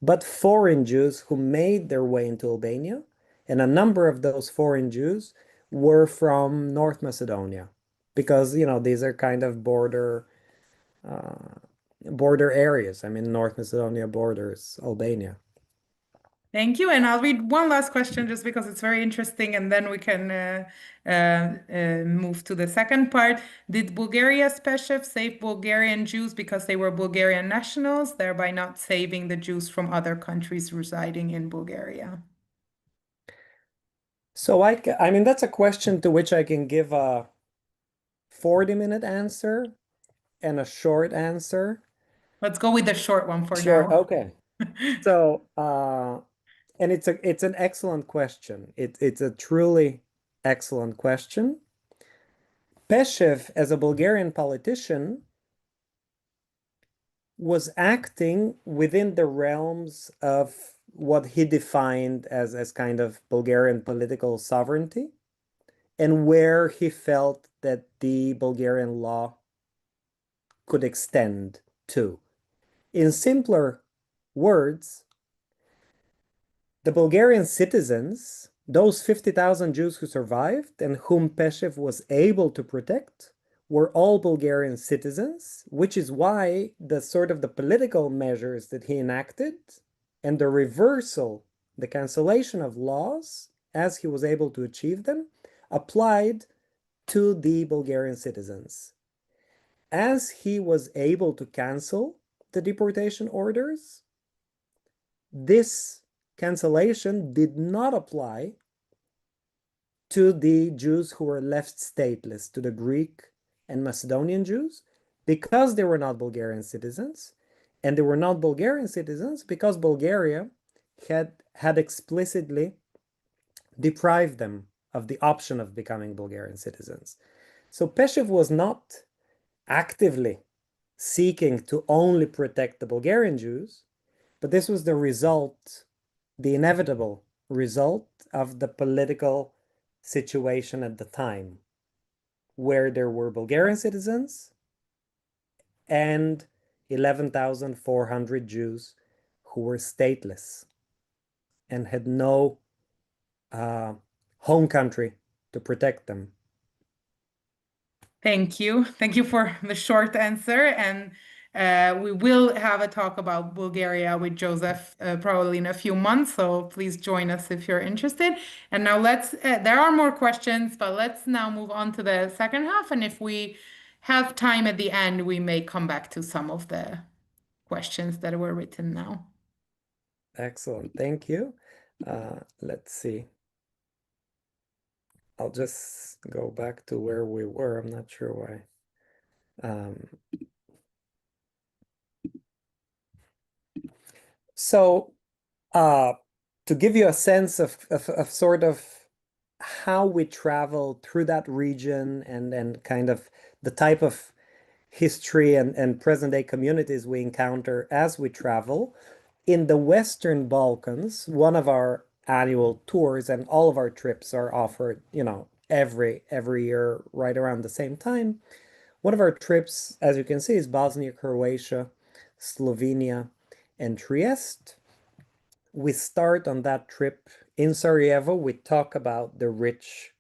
but foreign Jews who made their way into Albania. And a number of those foreign Jews were from North Macedonia because, these are kind of border areas. I mean, North Macedonia borders Albania. Thank you. And I'll read one last question just because it's very interesting, and then we can move to the second part. Did Bulgaria's Peshev save Bulgarian Jews because they were Bulgarian nationals, thereby not saving the Jews from other countries residing in Bulgaria? So I mean, that's a question to which I can give a 40-minute answer and a short answer. Let's go with the short one for Sure. now. Okay. So, and it's an excellent question. It's a truly excellent question. Peshev, as a Bulgarian politician, was acting within the realms of what he defined as kind of Bulgarian political sovereignty, and where he felt that the Bulgarian law could extend to. In simpler words, the Bulgarian citizens, those 50,000 Jews who survived and whom Peshev was able to protect, were all Bulgarian citizens, which is why the political measures that he enacted and the reversal, the cancellation of laws as he was able to achieve them, applied to the Bulgarian citizens. as he was able to cancel the deportation orders, this cancellation did not apply to the Jews who were left stateless, to the Greek and Macedonian Jews, because they were not Bulgarian citizens. And they were not Bulgarian citizens because Bulgaria had explicitly deprived them of the option of becoming Bulgarian citizens. So Peshev was not actively seeking to only protect the Bulgarian Jews, but this was the result, the inevitable result of the political situation at the time, where there were Bulgarian citizens and 11,400 Jews who were stateless and had no home country to protect them. Thank you. Thank you for the short answer. And we will have a talk about Bulgaria with Joseph probably in a few months. So please join us if you're interested. And now there are more questions, but let's now move on to the second half. And if we have time at the end, we may come back to some of the questions that were written now. Excellent. Thank you. Let's see. I'll just go back to where we were. I'm not sure why. So to give you a sense of sort of how we travel through that region and kind of the type of history and present day communities we encounter as we travel, in the Western Balkans, one of our annual tours and all of our trips are offered, every year right around the same time. One of our trips, as you can see, is Bosnia, Croatia, Slovenia, and Trieste. We start on that trip in Sarajevo. We talk about the rich,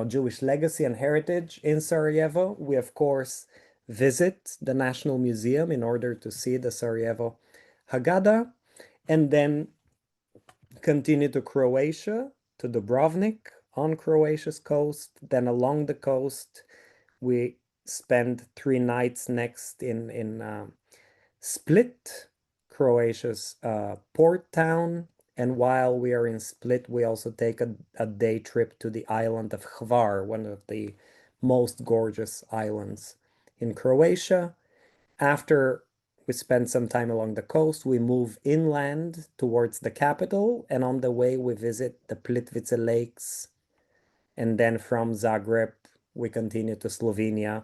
Jewish legacy and heritage in Sarajevo. We, of course, visit the National Museum in order to see the Sarajevo Haggadah, and then continue to Croatia, to Dubrovnik on Croatia's coast. Then along the coast, we spend 3 nights next in Split, Croatia's port town. And while we are in Split, we also take a day trip to the island of Hvar, one of the most gorgeous islands in Croatia. After we spend some time along the coast, we move inland towards the capital, and on the way we visit the Plitvice Lakes. And then from Zagreb, we continue to Slovenia,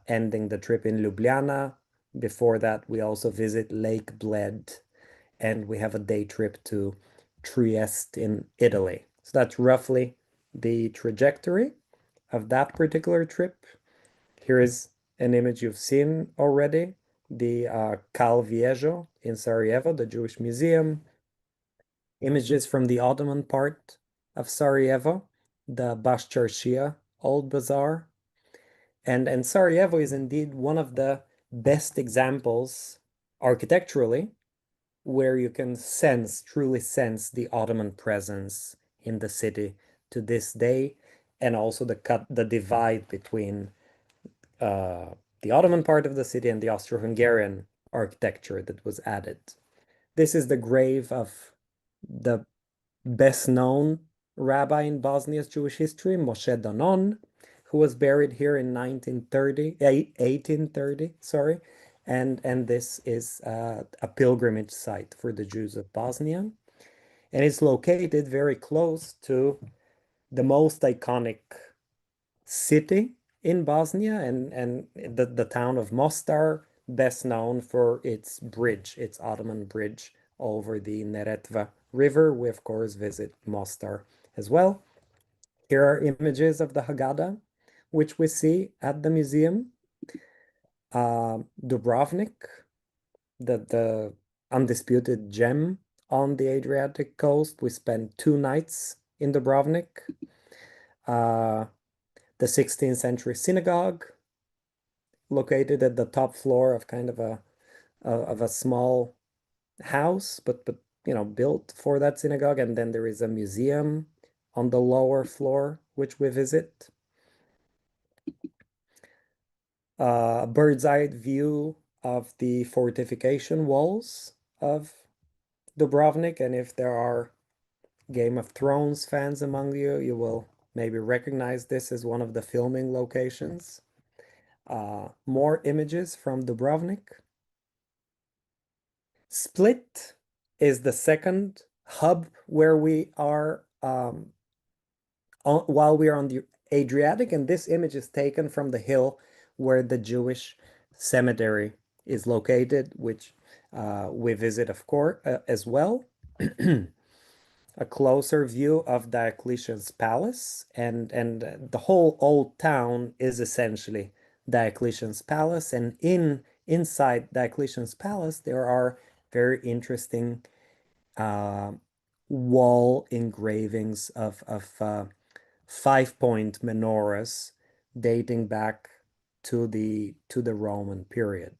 ending the trip in Ljubljana. Before that, we also visit Lake Bled, and we have a day trip to Trieste in Italy. So that's roughly the trajectory of that particular trip. Here is an image you've seen already, the Cal Viejo in Sarajevo, the Jewish museum. Images from the Ottoman part of Sarajevo, the Bashcharshia Old Bazaar. And Sarajevo is indeed one of the best examples architecturally where you can truly sense the Ottoman presence in the city to this day, and also the divide between the Ottoman part of the city and the Austro-Hungarian architecture that was added. This is the grave of the best known rabbi in Bosnia's Jewish history, Moshe Danon, who was buried here in 1830, sorry. And this is a pilgrimage site for the Jews of Bosnia. And it's located very close to the most iconic city in Bosnia, and the town of Mostar, best known for its bridge, its Ottoman bridge over the Neretva River. We, of course, visit Mostar as well. Here are images of the Haggadah, which we see at the museum. Dubrovnik, the undisputed gem on the Adriatic coast. We spent 2 nights in Dubrovnik. The 16th century synagogue, located at the top floor of kind of a small house, but built for that synagogue. And then there is a museum on the lower floor, which we visit. a bird's eye view of the fortification walls of Dubrovnik. And if there are Game of Thrones fans among you, you will maybe recognize this as one of the filming locations. More images from Dubrovnik. Split is the second hub where we are while we are on the Adriatic, and this image is taken from the hill where the Jewish cemetery is located, which we visit, of course, as well. A closer view of Diocletian's palace, and the whole old town is essentially Diocletian's palace, and inside Diocletian's palace there are very interesting wall engravings of 5-point menorahs dating back to the Roman period.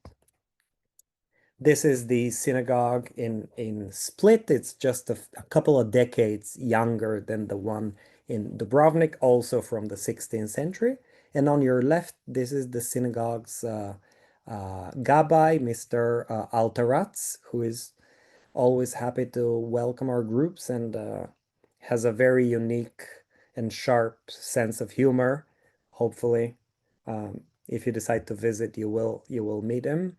This is the synagogue in Split. It's just a couple of decades younger than the one in Dubrovnik, also from the 16th century. And on your left, this is the synagogue's Gabbai, Mr. Altaratz, who is always happy to welcome our groups and has a very unique and sharp sense of humor. Hopefully, if you decide to visit, you will meet him.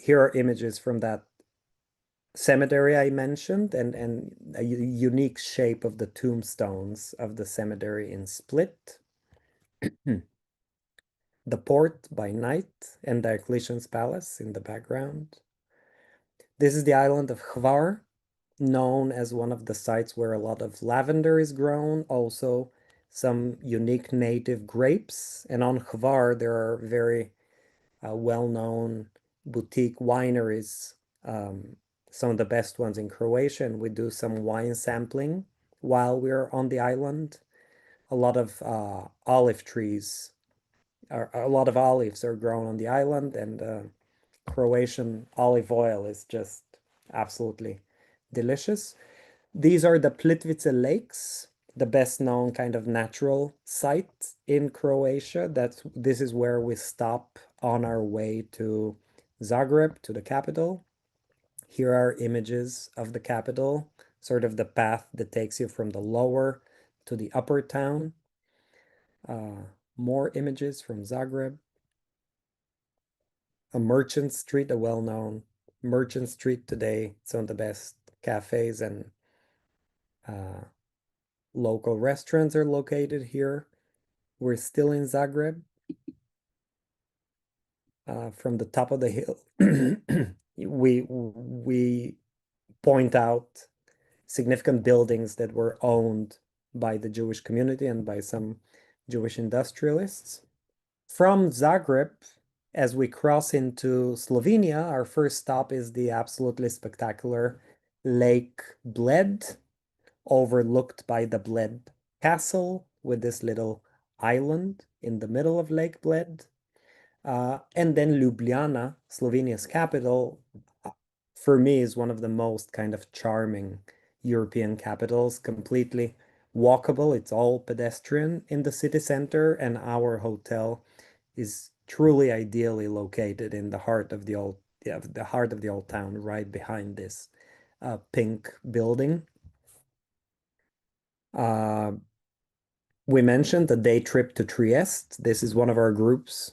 Here are images from that cemetery I mentioned, and a unique shape of the tombstones of the cemetery in Split. The port by night and Diocletian's palace in the background. This is the island of Hvar, known as one of the sites where a lot of lavender is grown, also some unique native grapes. And on Hvar, there are very well-known boutique wineries, some of the best ones in Croatia, and we do some wine sampling while we're on the island. A lot of olive trees, a lot of olives are grown on the island, and Croatian olive oil is just absolutely delicious. These are the Plitvice Lakes, the best known kind of natural site in Croatia. This is where we stop on our way to Zagreb, to the capital. Here are images of the capital, sort of the path that takes you from the lower to the upper town. More images from Zagreb. A merchant street, a well-known merchant street today. Some of the best cafes and local restaurants are located here. We're still in Zagreb. From the top of the hill, we point out significant buildings that were owned by the Jewish community and by some Jewish industrialists. From Zagreb, as we cross into Slovenia, our first stop is the absolutely spectacular Lake Bled, overlooked by the Bled Castle, with this little island in the middle of Lake Bled. And then Ljubljana, Slovenia's capital, for me is one of the most kind of charming European capitals, completely walkable. It's all pedestrian in the city center, and our hotel is truly ideally located in the heart of the old town, right behind this pink building. We mentioned a day trip to Trieste. This is one of our groups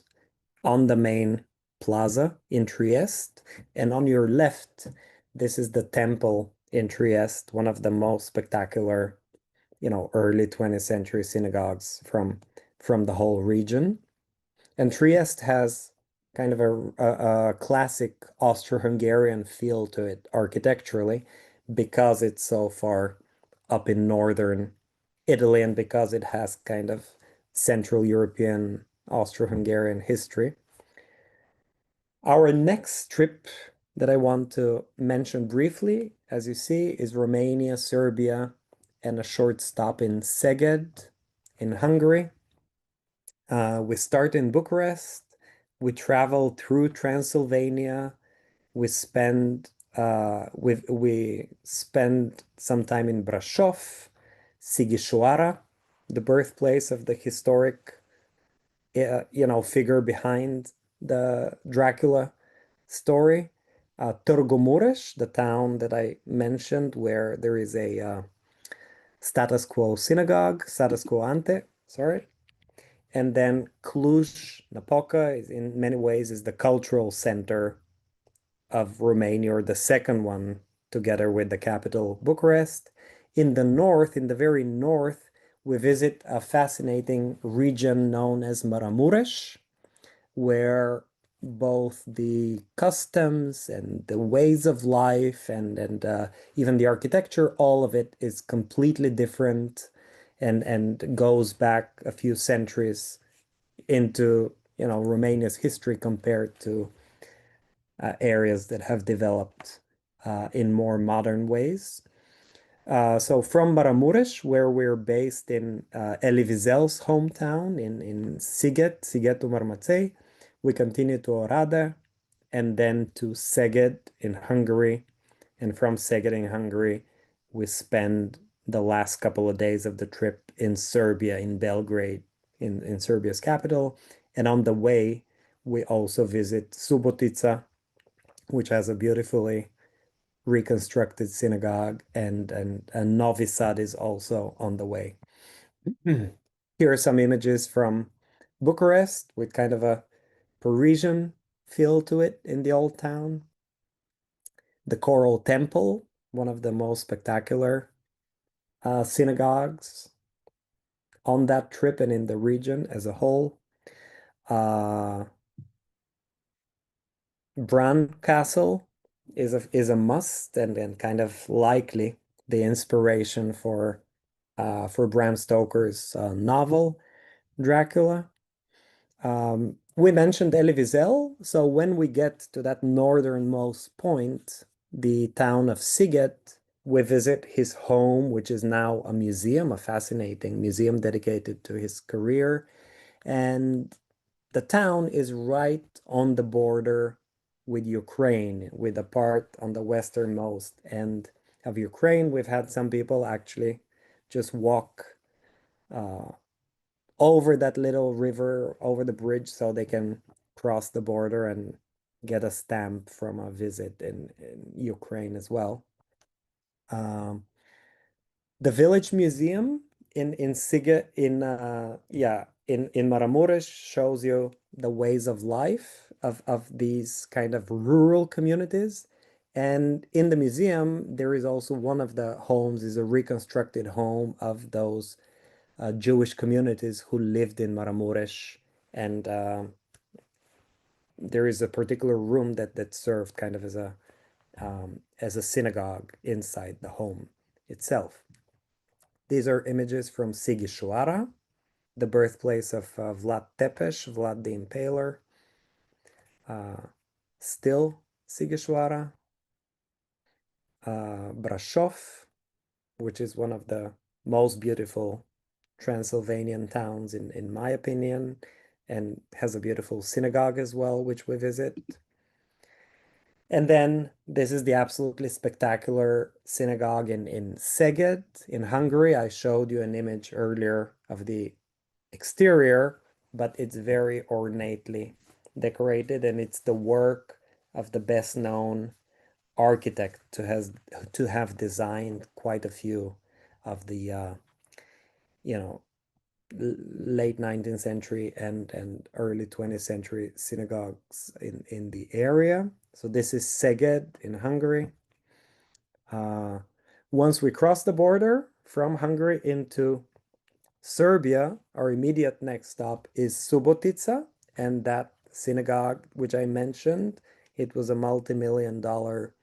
on the main plaza in Trieste. And on your left, this is the temple in Trieste, one of the most spectacular, early 20th century synagogues from the whole region. And Trieste has kind of a classic Austro-Hungarian feel to it architecturally, because it's so far up in northern Italy and because it has kind of Central European Austro-Hungarian history. Our next trip that I want to mention briefly, as you see, is Romania, Serbia, and a short stop in Szeged in Hungary. We start in Bucharest, we travel through Transylvania, we spend some time in Brasov, Sighișoara, the birthplace of the historic figure behind the Dracula story. Torgomures, the town that I mentioned, where there is a status quo synagogue, status quo ante, sorry. And then Cluj-Napoca is in many ways is the cultural center of Romania, or the second one, together with the capital Bucharest. In the north, in the very north, we visit a fascinating region known as Maramuresh, where both the customs and the ways of life and even the architecture, all of it is completely different and goes back a few centuries into Romania's history compared to areas that have developed in more modern ways. So from Maramuresh, where we're based in Elie Wiesel's hometown in Sighetul Marmației, we continue to Oradea and then to Szeged in Hungary. And from Szeged in Hungary, we spend the last couple of days of the trip in Serbia, in Belgrade, in Serbia's capital. And on the way, we also visit Subotica, which has a beautifully reconstructed synagogue, and Novi Sad is also on the way. Here are some images from Bucharest with kind of a Parisian feel to it in the old town. The Coral Temple, one of the most spectacular synagogues on that trip and in the region as a whole. Bran Castle is a must and kind of likely the inspiration for Bram Stoker's novel Dracula. We mentioned Elie Wiesel, so when we get to that northernmost point, the town of Sighet, we visit his home, which is now a museum, a fascinating museum dedicated to his career. And the town is right on the border with Ukraine, with a part on the westernmost end of Ukraine. We've had some people actually just walk over that little river, over the bridge, so they can cross the border and get a stamp from a visit in Ukraine as well. The village museum in Siga in Maramuresh shows you the ways of life of these kind of rural communities. And in the museum, there is also one of the homes is a reconstructed home of those Jewish communities who lived in Maramuresh. And there is a particular room that served kind of as a synagogue inside the home itself. These are images from Sighișoara, the birthplace of Vlad Tepes, Vlad the Impaler. Still Sighișoara. Brașov, which is one of the most beautiful Transylvanian towns in my opinion, and has a beautiful synagogue as well, which we visit. And then this is the absolutely spectacular synagogue in Szeged in Hungary. I showed you an image earlier of the exterior, but it's very ornately decorated, and it's the work of the best known architect to have designed quite a few of the late 19th century and early 20th century synagogues in the area. So this is Szeged in Hungary. Once we cross the border from Hungary into Serbia, our immediate next stop is Subotica, and that synagogue, which I mentioned, it was a multi-million-dollar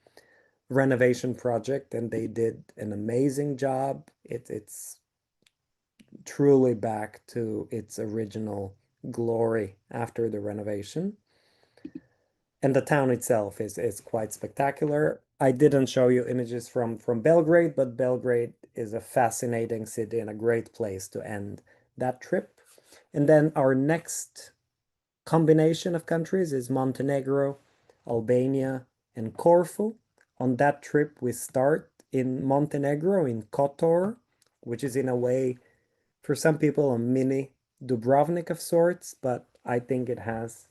renovation project, and they did an amazing job. It's truly back to its original glory after the renovation. And the town itself is quite spectacular. I didn't show you images from Belgrade, but Belgrade is a fascinating city and a great place to end that trip. And then our next combination of countries is Montenegro, Albania, and Corfu. On that trip, we start in Montenegro, in Kotor, which is in a way, for some people, a mini Dubrovnik of sorts, but I think it has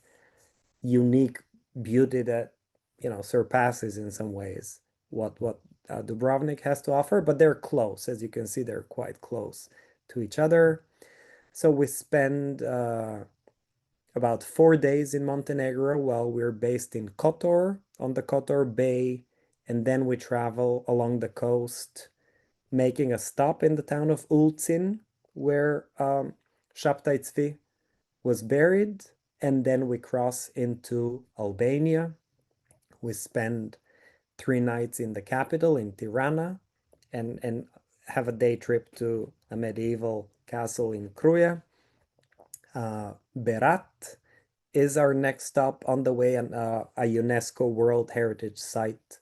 unique beauty that, surpasses in some ways what Dubrovnik has to offer. But they're close, as you can see, they're quite close to each other. So we spend about 4 days in Montenegro while we're based in Kotor, on the Kotor Bay, and then we travel along the coast, making a stop in the town of Ulcin, where Shabtai Tzvi was buried, and then we cross into Albania. We spend 3 nights in the capital, in Tirana, and have a day trip to a medieval castle in Kruja. Berat is our next stop on the way, and a UNESCO World Heritage Site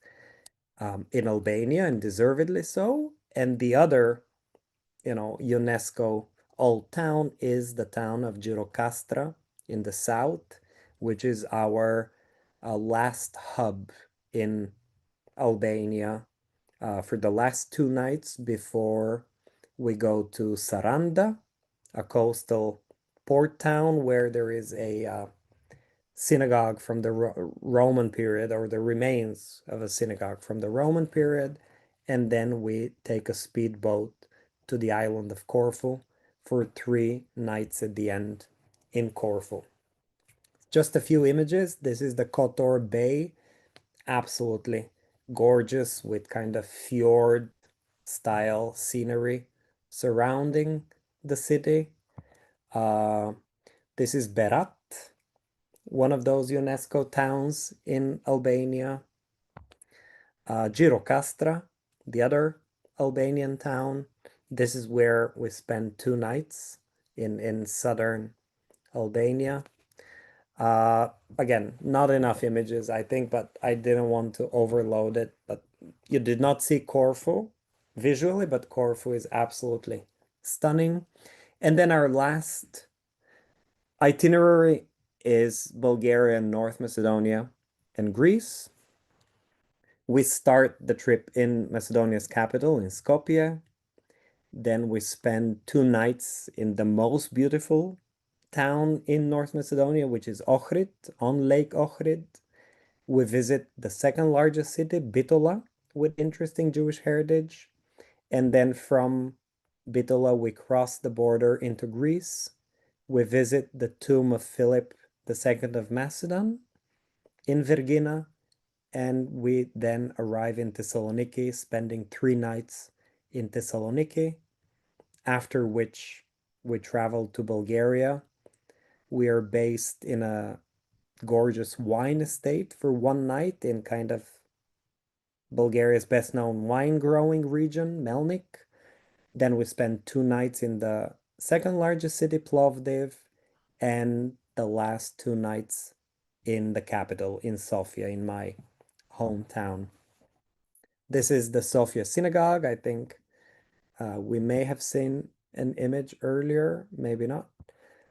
in Albania, and deservedly so. And the other, UNESCO old town is the town of Gjirokastra in the south, which is our last hub in Albania for the last 2 nights before we go to Saranda, a coastal port town where there is a synagogue from the Roman period, or the remains of a synagogue from the Roman period. And then we take a speedboat to the island of Corfu for 3 nights at the end in Corfu. Just a few images. This is the Kotor Bay, absolutely gorgeous, with kind of fjord style scenery surrounding the city. This is Berat, one of those UNESCO towns in Albania. Gjirokastra, the other Albanian town. This is where we spent 2 nights in southern Albania. Again, not enough images, I think, but I didn't want to overload it. But you did not see Corfu visually, but Corfu is absolutely stunning. And then our last itinerary is Bulgaria, North Macedonia, and Greece. We start the trip in Macedonia's capital, in Skopje. Then we spend 2 nights in the most beautiful town in North Macedonia, which is Ohrid, on Lake Ohrid. We visit the second largest city, Bitola, with interesting Jewish heritage. And then from Bitola, we cross the border into Greece. We visit the tomb of Philip II of Macedon in Vergina, and we then arrive in Thessaloniki, spending 3 nights in Thessaloniki, after which we travel to Bulgaria. We are based in a gorgeous wine estate for 1 night in kind of Bulgaria's best known wine growing region, Melnik. Then we spend 2 nights in the second largest city, Plovdiv, and the last 2 nights in the capital, in Sofia, in my hometown. This is the Sofia Synagogue. I think we may have seen an image earlier, maybe not.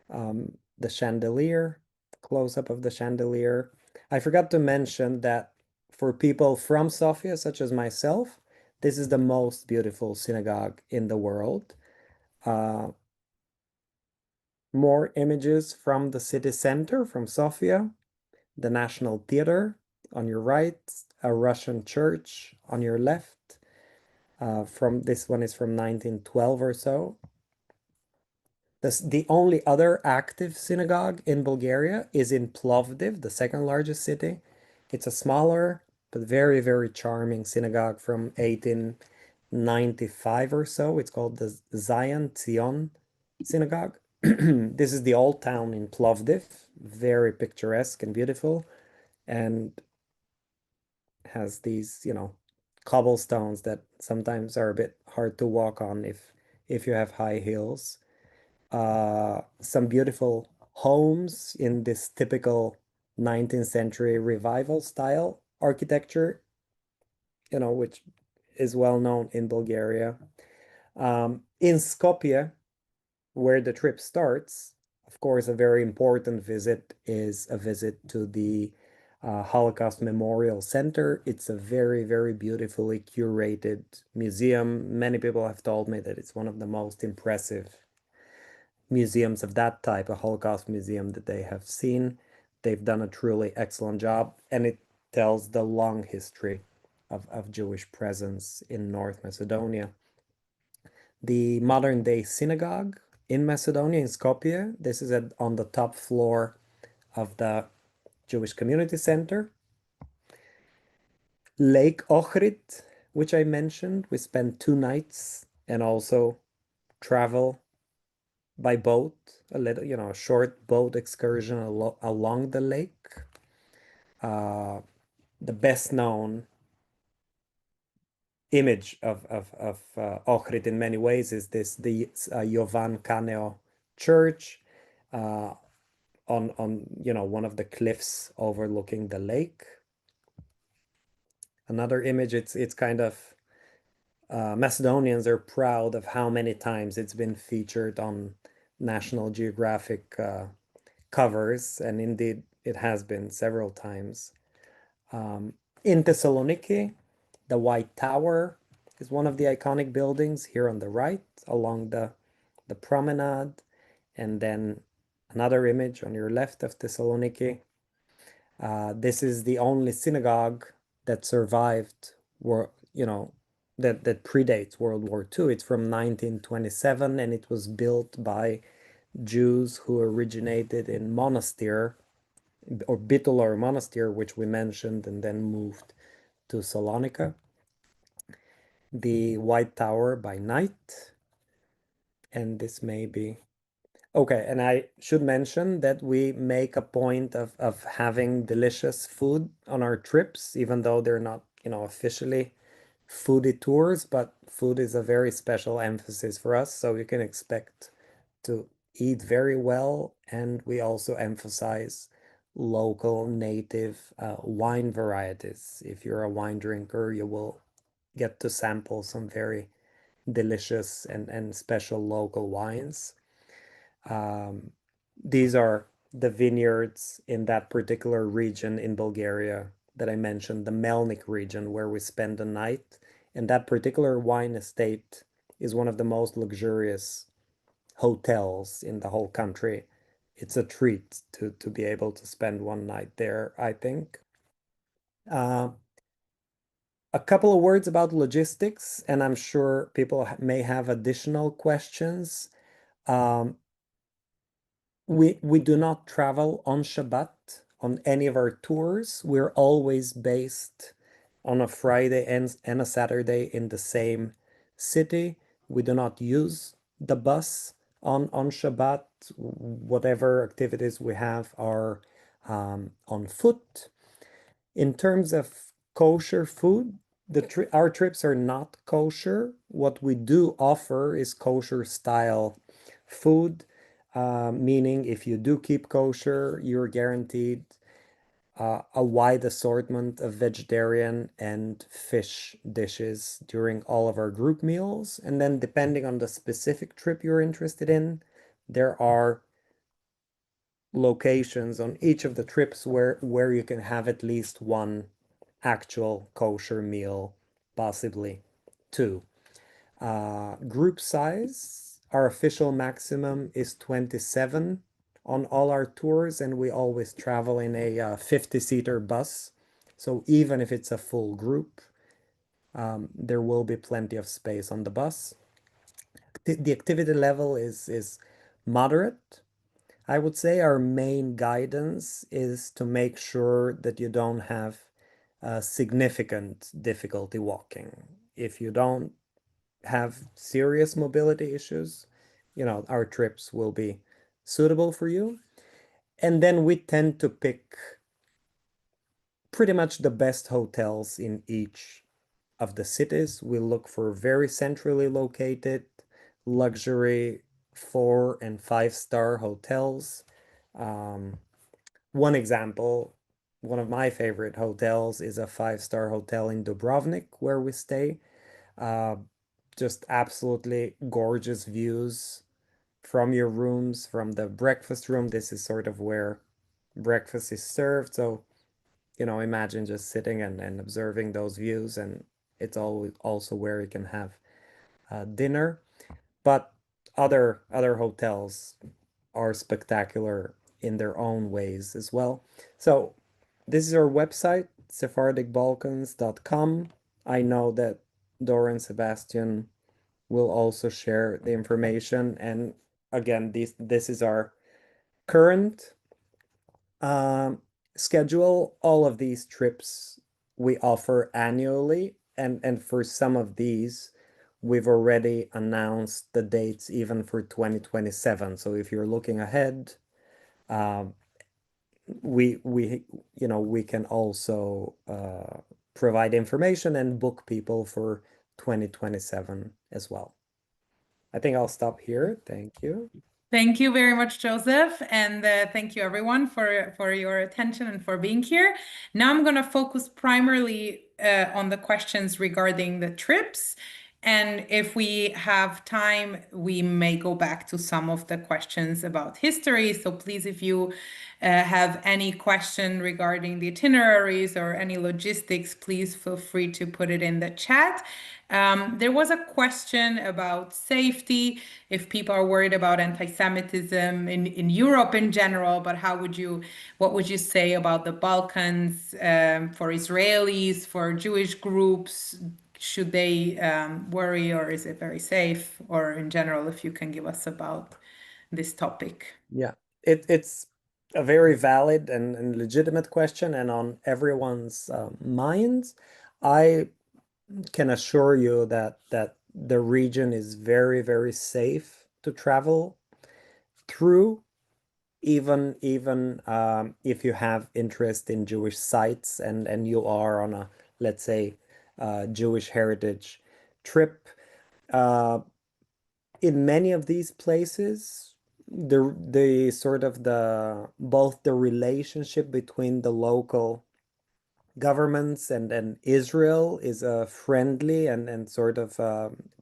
The chandelier, close-up of the chandelier. I forgot to mention that for people from Sofia, such as myself, this is the most beautiful synagogue in the world. More images from the city center, from Sofia, the National Theater on your right, a Russian church on your left. From this one is from 1912 or so. The only other active synagogue in Bulgaria is in Plovdiv, the second largest city. It's a smaller but very, very charming synagogue from 1895 or so. It's called the Zion Zion Synagogue. This is the old town in Plovdiv, very picturesque and beautiful, and has these, cobblestones that sometimes are a bit hard to walk on if you have high heels. Some beautiful homes in this typical 19th century revival style architecture, which is well known in Bulgaria. In Skopje, where the trip starts, of course, a very important visit is a visit to the Holocaust Memorial Center. It's a very, very beautifully curated museum. Many people have told me that it's one of the most impressive museums of that type, a Holocaust museum that they have seen. They've done a truly excellent job, and it tells the long history of Jewish presence in North Macedonia. The modern day synagogue in Macedonia, in Skopje, this is on the top floor of the Jewish Community Center. Lake Ohrid, which I mentioned, we spent 2 nights and also travel by boat, a little, a short boat excursion along the lake. The best known image of Ohrid in many ways is the Jovan Kaneo church on one of the cliffs overlooking the lake. Another image, it's kind of Macedonians are proud of how many times it's been featured on National Geographic covers, and indeed it has been several times. In Thessaloniki, the White Tower is one of the iconic buildings here on the right along the promenade, and then another image on your left of Thessaloniki. This is the only synagogue that survived, that predates World War II. It's from 1927, and it was built by Jews who originated in Monastir, or Bitolar Monastir, which we mentioned, and then moved to Salonika. The White Tower by night, and this may be okay. And I should mention that we make a point of having delicious food on our trips, even though they're not, officially foodie tours, but food is a very special emphasis for us, so you can expect to eat very well. And we also emphasize local native wine varieties. If you're a wine drinker, you will get to sample some very delicious and special local wines. These are the vineyards in that particular region in Bulgaria that I mentioned, the Melnik region, where we spend the night. And that particular wine estate is one of the most luxurious hotels in the whole country. It's a treat to be able to spend one night there, I think. Uh, a couple of words about logistics, and I'm sure people may have additional questions. Um, we do not travel on Shabbat on any of our tours. We're always based on a Friday and a Saturday in the same city. We do not use the bus on Shabbat. Whatever activities we have are on foot. In terms of kosher food, our trips are not kosher. What we do offer is kosher style food, meaning if you do keep kosher, you're guaranteed a wide assortment of vegetarian and fish dishes during all of our group meals. And then, depending on the specific trip you're interested in, there are locations on each of the trips where you can have at least one actual kosher meal, possibly two. Group size, our official maximum is 27 on all our tours, and we always travel in a 50-seater bus. So even if it's a full group, there will be plenty of space on the bus. The activity level is moderate. I would say our main guidance is to make sure that you don't have significant difficulty walking. If you don't have serious mobility issues, our trips will be suitable for you. And then we tend to pick pretty much the best hotels in each of the cities. We look for very centrally located luxury 4 and 5 star hotels. One example, one of my favorite hotels is a 5 star hotel in Dubrovnik where we stay. Uh, just absolutely gorgeous views from your rooms, from the breakfast room. This is sort of where breakfast is served. So, imagine just sitting and observing those views, and it's always also where you can have dinner. But other hotels are spectacular in their own ways as well. So this is our website, sephardicbalkans.com. I know that Dora and Sebastian will also share the information. And again, this is our current um, schedule. All of these trips we offer annually, and for some of these, we've already announced the dates even for 2027. So if you're looking ahead, um, we we can also provide information and book people for 2027 as well. I think I'll stop here. Thank you. Thank you very much, Joseph, and thank you everyone for your attention and for being here. Now I'm going to focus primarily on the questions regarding the trips, and if we have time, we may go back to some of the questions about history. So please, if you have any question regarding the itineraries or any logistics, please feel free to put it in the chat. There was a question about safety, if people are worried about anti-Semitism in Europe in general, but what would you say about the Balkans, for Israelis, for Jewish groups? Should they worry, or is it very safe? Or in general, if you can give us about this topic. Yeah, it's a very valid and legitimate question, and on everyone's minds. I can assure you that the region is very, very safe to travel through, even if you have interest in Jewish sites and you are on a, let's say, Jewish heritage trip. Uh, in many of these places, the sort of the both the relationship between the local governments and Israel is a friendly and sort of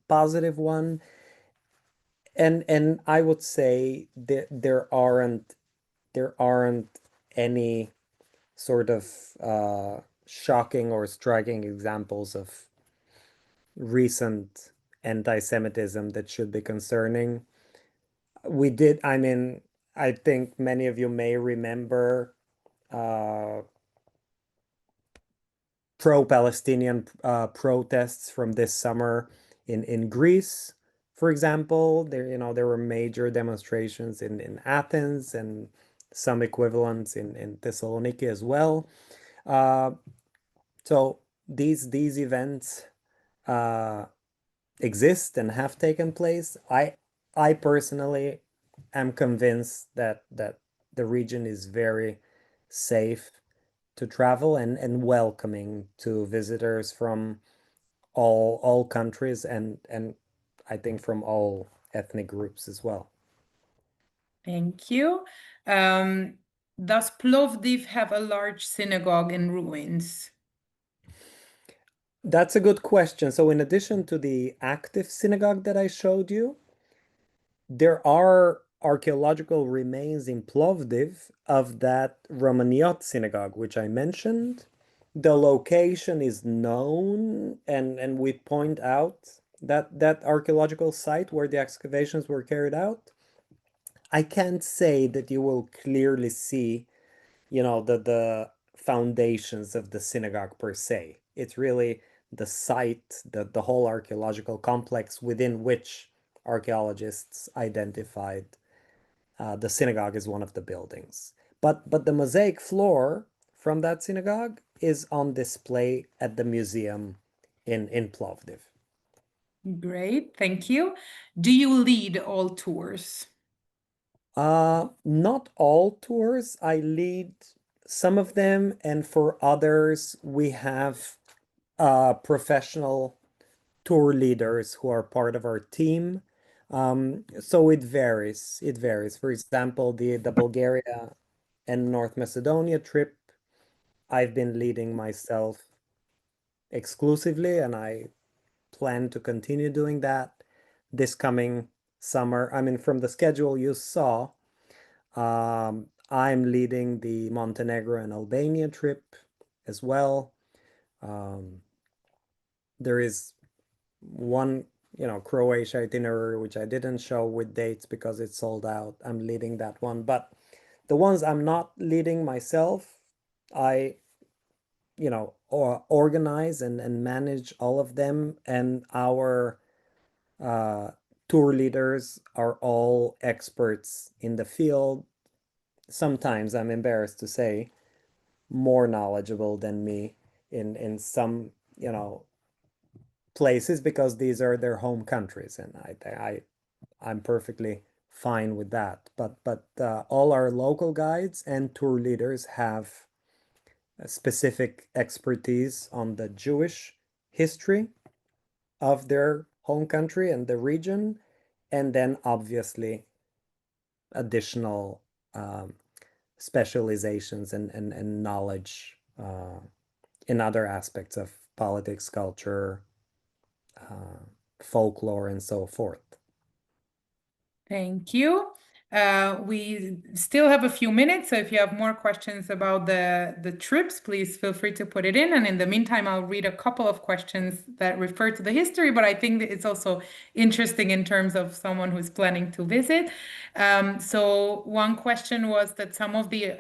positive one. And I would say that there aren't any sort of shocking or striking examples of recent anti-Semitism that should be concerning. I mean, I think many of you may remember uh, pro-Palestinian protests from this summer in Greece, for example. There were major demonstrations in Athens and some equivalents in Thessaloniki as well. Uh, so these events uh, exist and have taken place. I personally am convinced that the region is very safe to travel and welcoming to visitors from all countries and I think from all ethnic groups as well. Thank you. Um, does Plovdiv have a large synagogue in ruins? That's a good question. So in addition to the active synagogue that I showed you, there are archaeological remains in Plovdiv of that Romaniot synagogue, which I mentioned. The location is known, and we point out that archaeological site where the excavations were carried out. I can't say that you will clearly see, the foundations of the synagogue per se. It's really the site, the whole archaeological complex within which archaeologists identified the synagogue as one of the buildings. But the mosaic floor from that synagogue is on display at the museum in Plovdiv. Great, thank you. Do you lead all tours? Not all tours. I lead some of them, and for others, we have professional tour leaders who are part of our team. So it varies. It varies. For example, the Bulgaria and North Macedonia trip, I've been leading myself exclusively, and I plan to continue doing that this coming summer. I mean, from the schedule you saw, I'm leading the Montenegro and Albania trip as well. Um, there is one Croatia itinerary, which I didn't show with dates because it's sold out. I'm leading that one. But the ones I'm not leading myself, I, organize and manage all of them. And our uh, tour leaders are all experts in the field. Sometimes I'm embarrassed to say more knowledgeable than me in some, places because these are their home countries, and I'm perfectly fine with that. But all our local guides and tour leaders have a specific expertise on the Jewish history of their home country and the region, and then obviously additional specializations and knowledge in other aspects of politics, culture, uh, folklore, and so forth. Thank you. We still have a few minutes, so if you have more questions about the trips, please feel free to put it in. And in the meantime, I'll read a couple of questions that refer to the history, but I think that it's also interesting in terms of someone who's planning to visit. So one question was that some of the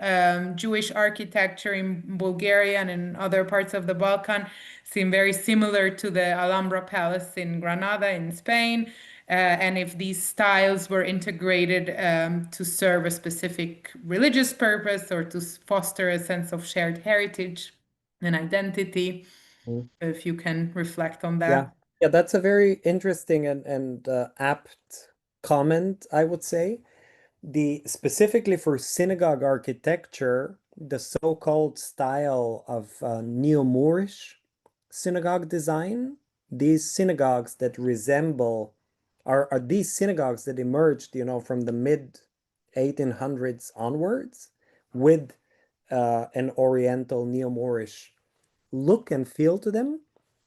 Jewish architecture in Bulgaria and in other parts of the Balkan seem very similar to the Alhambra Palace in Granada in Spain. And if these styles were integrated to serve a specific religious purpose or to foster a sense of shared heritage and identity, Mm. if you can reflect on Yeah, that. yeah, that's a very interesting and apt comment, I would say. The specifically for synagogue architecture, the so-called style of neo-Moorish synagogue design, these synagogues that resemble are these synagogues that emerged, from the mid 1800s onwards with an Oriental neo-Moorish look and feel to them.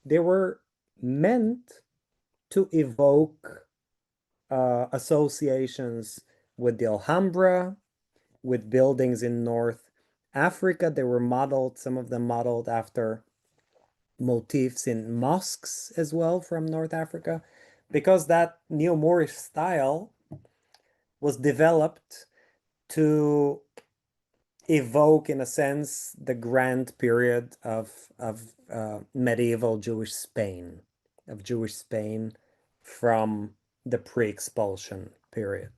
They were meant to evoke associations with the Alhambra, with buildings in North Africa. They were modeled, some of them modeled after motifs in mosques as well from North Africa, because that neo-Moorish style was developed to evoke, in a sense, the grand period of medieval Jewish Spain, from the pre-expulsion period.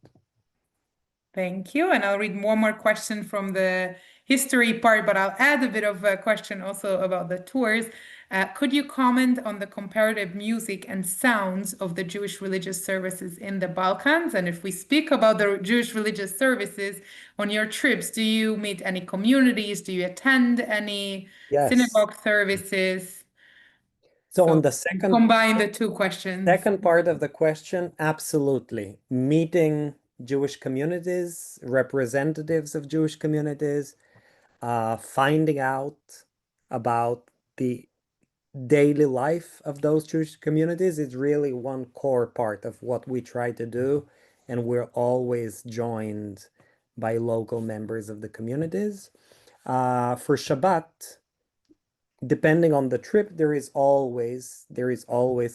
Thank you. And I'll read one more question from the history part, but I'll add a bit of a question also about the tours. Could you comment on the comparative music and sounds of the Jewish religious services in the Balkans? And if we speak about the Jewish religious services on your trips, do you meet any communities? Do you attend any Yes. synagogue services? So So on the second combine the two questions. second part of the question, absolutely. Meeting Jewish communities, representatives of Jewish communities, finding out about the daily life of those Jewish communities is really one core part of what we try to do. And we're always joined by local members of the communities. For Shabbat, depending on the trip, there is always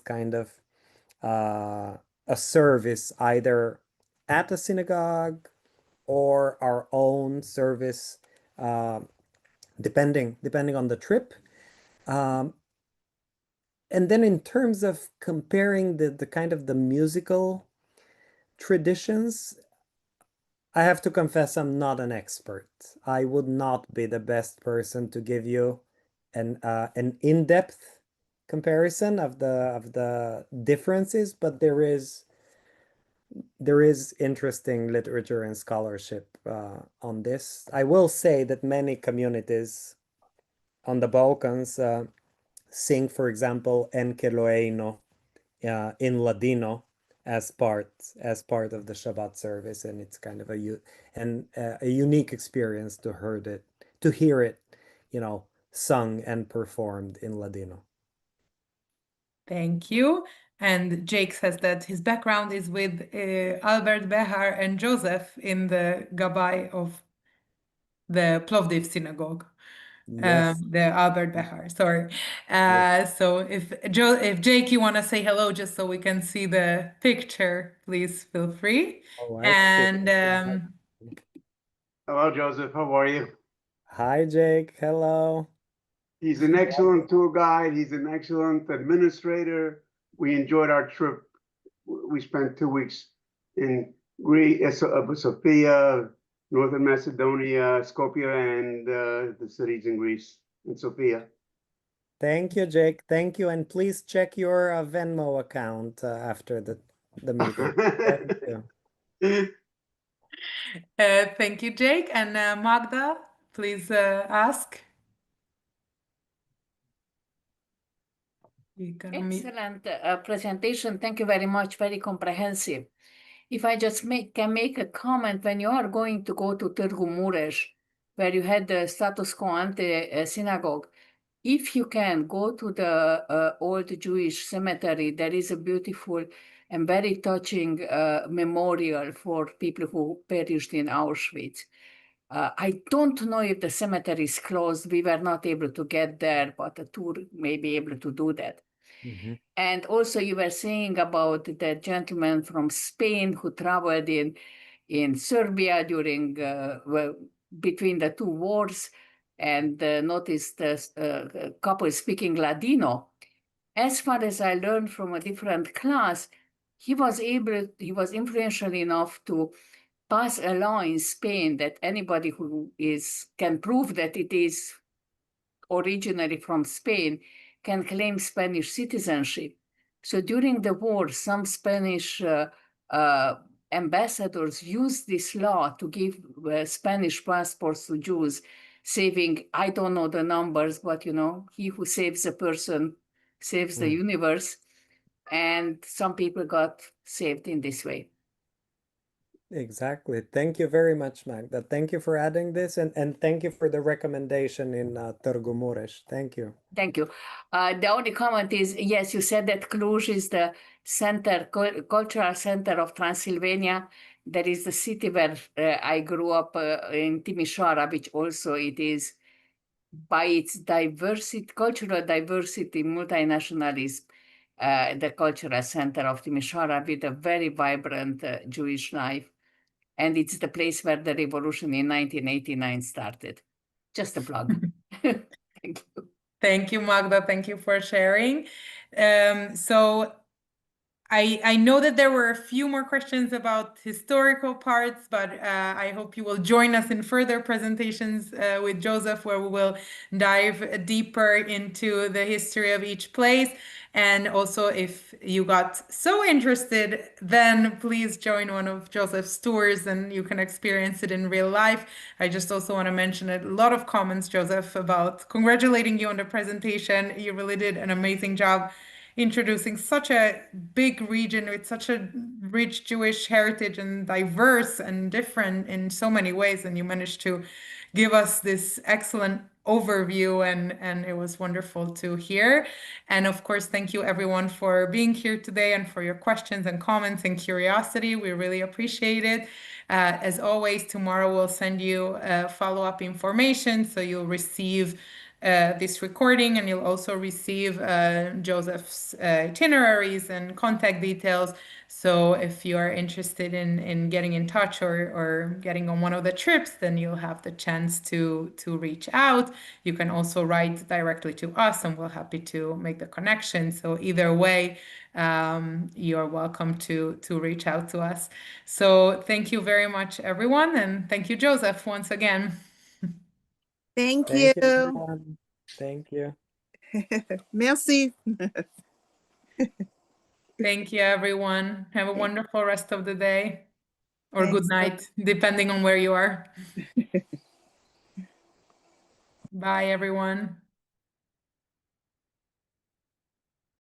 kind of a service either at a synagogue or our own service, uh, depending on the trip. Um, and then in terms of comparing the kind of the musical traditions, I have to confess I'm not an expert. I would not be the best person to give you an in-depth comparison of the differences, but there is interesting literature and scholarship on this. I will say that many communities on the Balkans sing, for example, Enkeloeino in Ladino as part of the Shabbat service, and it's kind of a unique experience to hear it, sung and performed in Ladino. Thank you. And Jake says that his background is with Albert Behar and Joseph in the Gabbai of the Plovdiv synagogue. Yes. The Albert Behar, sorry. So if Jake, you want to say hello just so we can see the picture, please feel free. Oh, I see. And Hello, Joseph. How are you? Hi, Jake. Hello. He's an excellent tour guide. He's an excellent administrator. We enjoyed our trip. We spent 2 weeks in Greece, Sofia, Northern Macedonia, Skopje, and the cities in Greece and Sofia. Thank you, Jake. Thank you. And please check your Venmo account after the meeting. Thank you. thank you, Jake. And Magda, please ask. You can unmute. Excellent presentation. Thank you very much. Very comprehensive. If I just can make a comment, when you are going to go to Târgu Mureș, where you had the status quo ante synagogue, if you can go to the old Jewish cemetery, there is a beautiful and very touching memorial for people who perished in Auschwitz. I don't know if the cemetery is closed. We were not able to get there, but a tour may be able to do that. Mm-hmm. And also you were saying about the gentleman from Spain who traveled in Serbia during between the two wars and noticed a couple speaking Ladino. As far as I learned from a different class, he was influential enough to pass a law in Spain that anybody who can prove that it is originally from Spain can claim Spanish citizenship. So during the war, some Spanish ambassadors used this law to give Spanish passports to Jews, saving, I don't know the numbers, but he who saves a person saves the universe. And some people got saved in this way. Exactly. Thank you very much, Magda. Thank you for adding this, and thank you for the recommendation in Târgu Mureș. Thank you. Thank you. The only comment is, yes, you said that Cluj is the cultural center of Transylvania. There is the city where I grew up in Timișoara, which also it is by its diversity, cultural diversity, multinationalism, the cultural center of Timișoara with a very vibrant Jewish life. And it's the place where the revolution in 1989 started. Just a plug. Thank you. Thank you, Magda. Thank you for sharing. So I know that there were a few more questions about historical parts, but I hope you will join us in further presentations with Joseph, where we will dive deeper into the history of each place. And also, if you got so interested, then please join one of Joseph's tours and you can experience it in real life. I just also want to mention a lot of comments, Joseph, about congratulating you on the presentation. You really did an amazing job introducing such a big region with such a rich Jewish heritage and diverse and different in so many ways. And you managed to give us this excellent overview, and it was wonderful to hear. And of course, thank you everyone for being here today and for your questions and comments and curiosity. We really appreciate it. As always, tomorrow we'll send you follow-up information, so you'll receive this recording, and you'll also receive Joseph's itineraries and contact details. So if you are interested in getting in touch or getting on one of the trips, then you'll have the chance to reach out. You can also write directly to us, and we're happy to make the connection. So either way, you're welcome to reach out to us. So thank you very much, everyone, and thank you, Joseph, once again. Thank Thank you, you. everyone. Thank you. Merci. Thank you, everyone. Have a wonderful rest of the day or good Thanks. night, depending on where you are. Bye, everyone.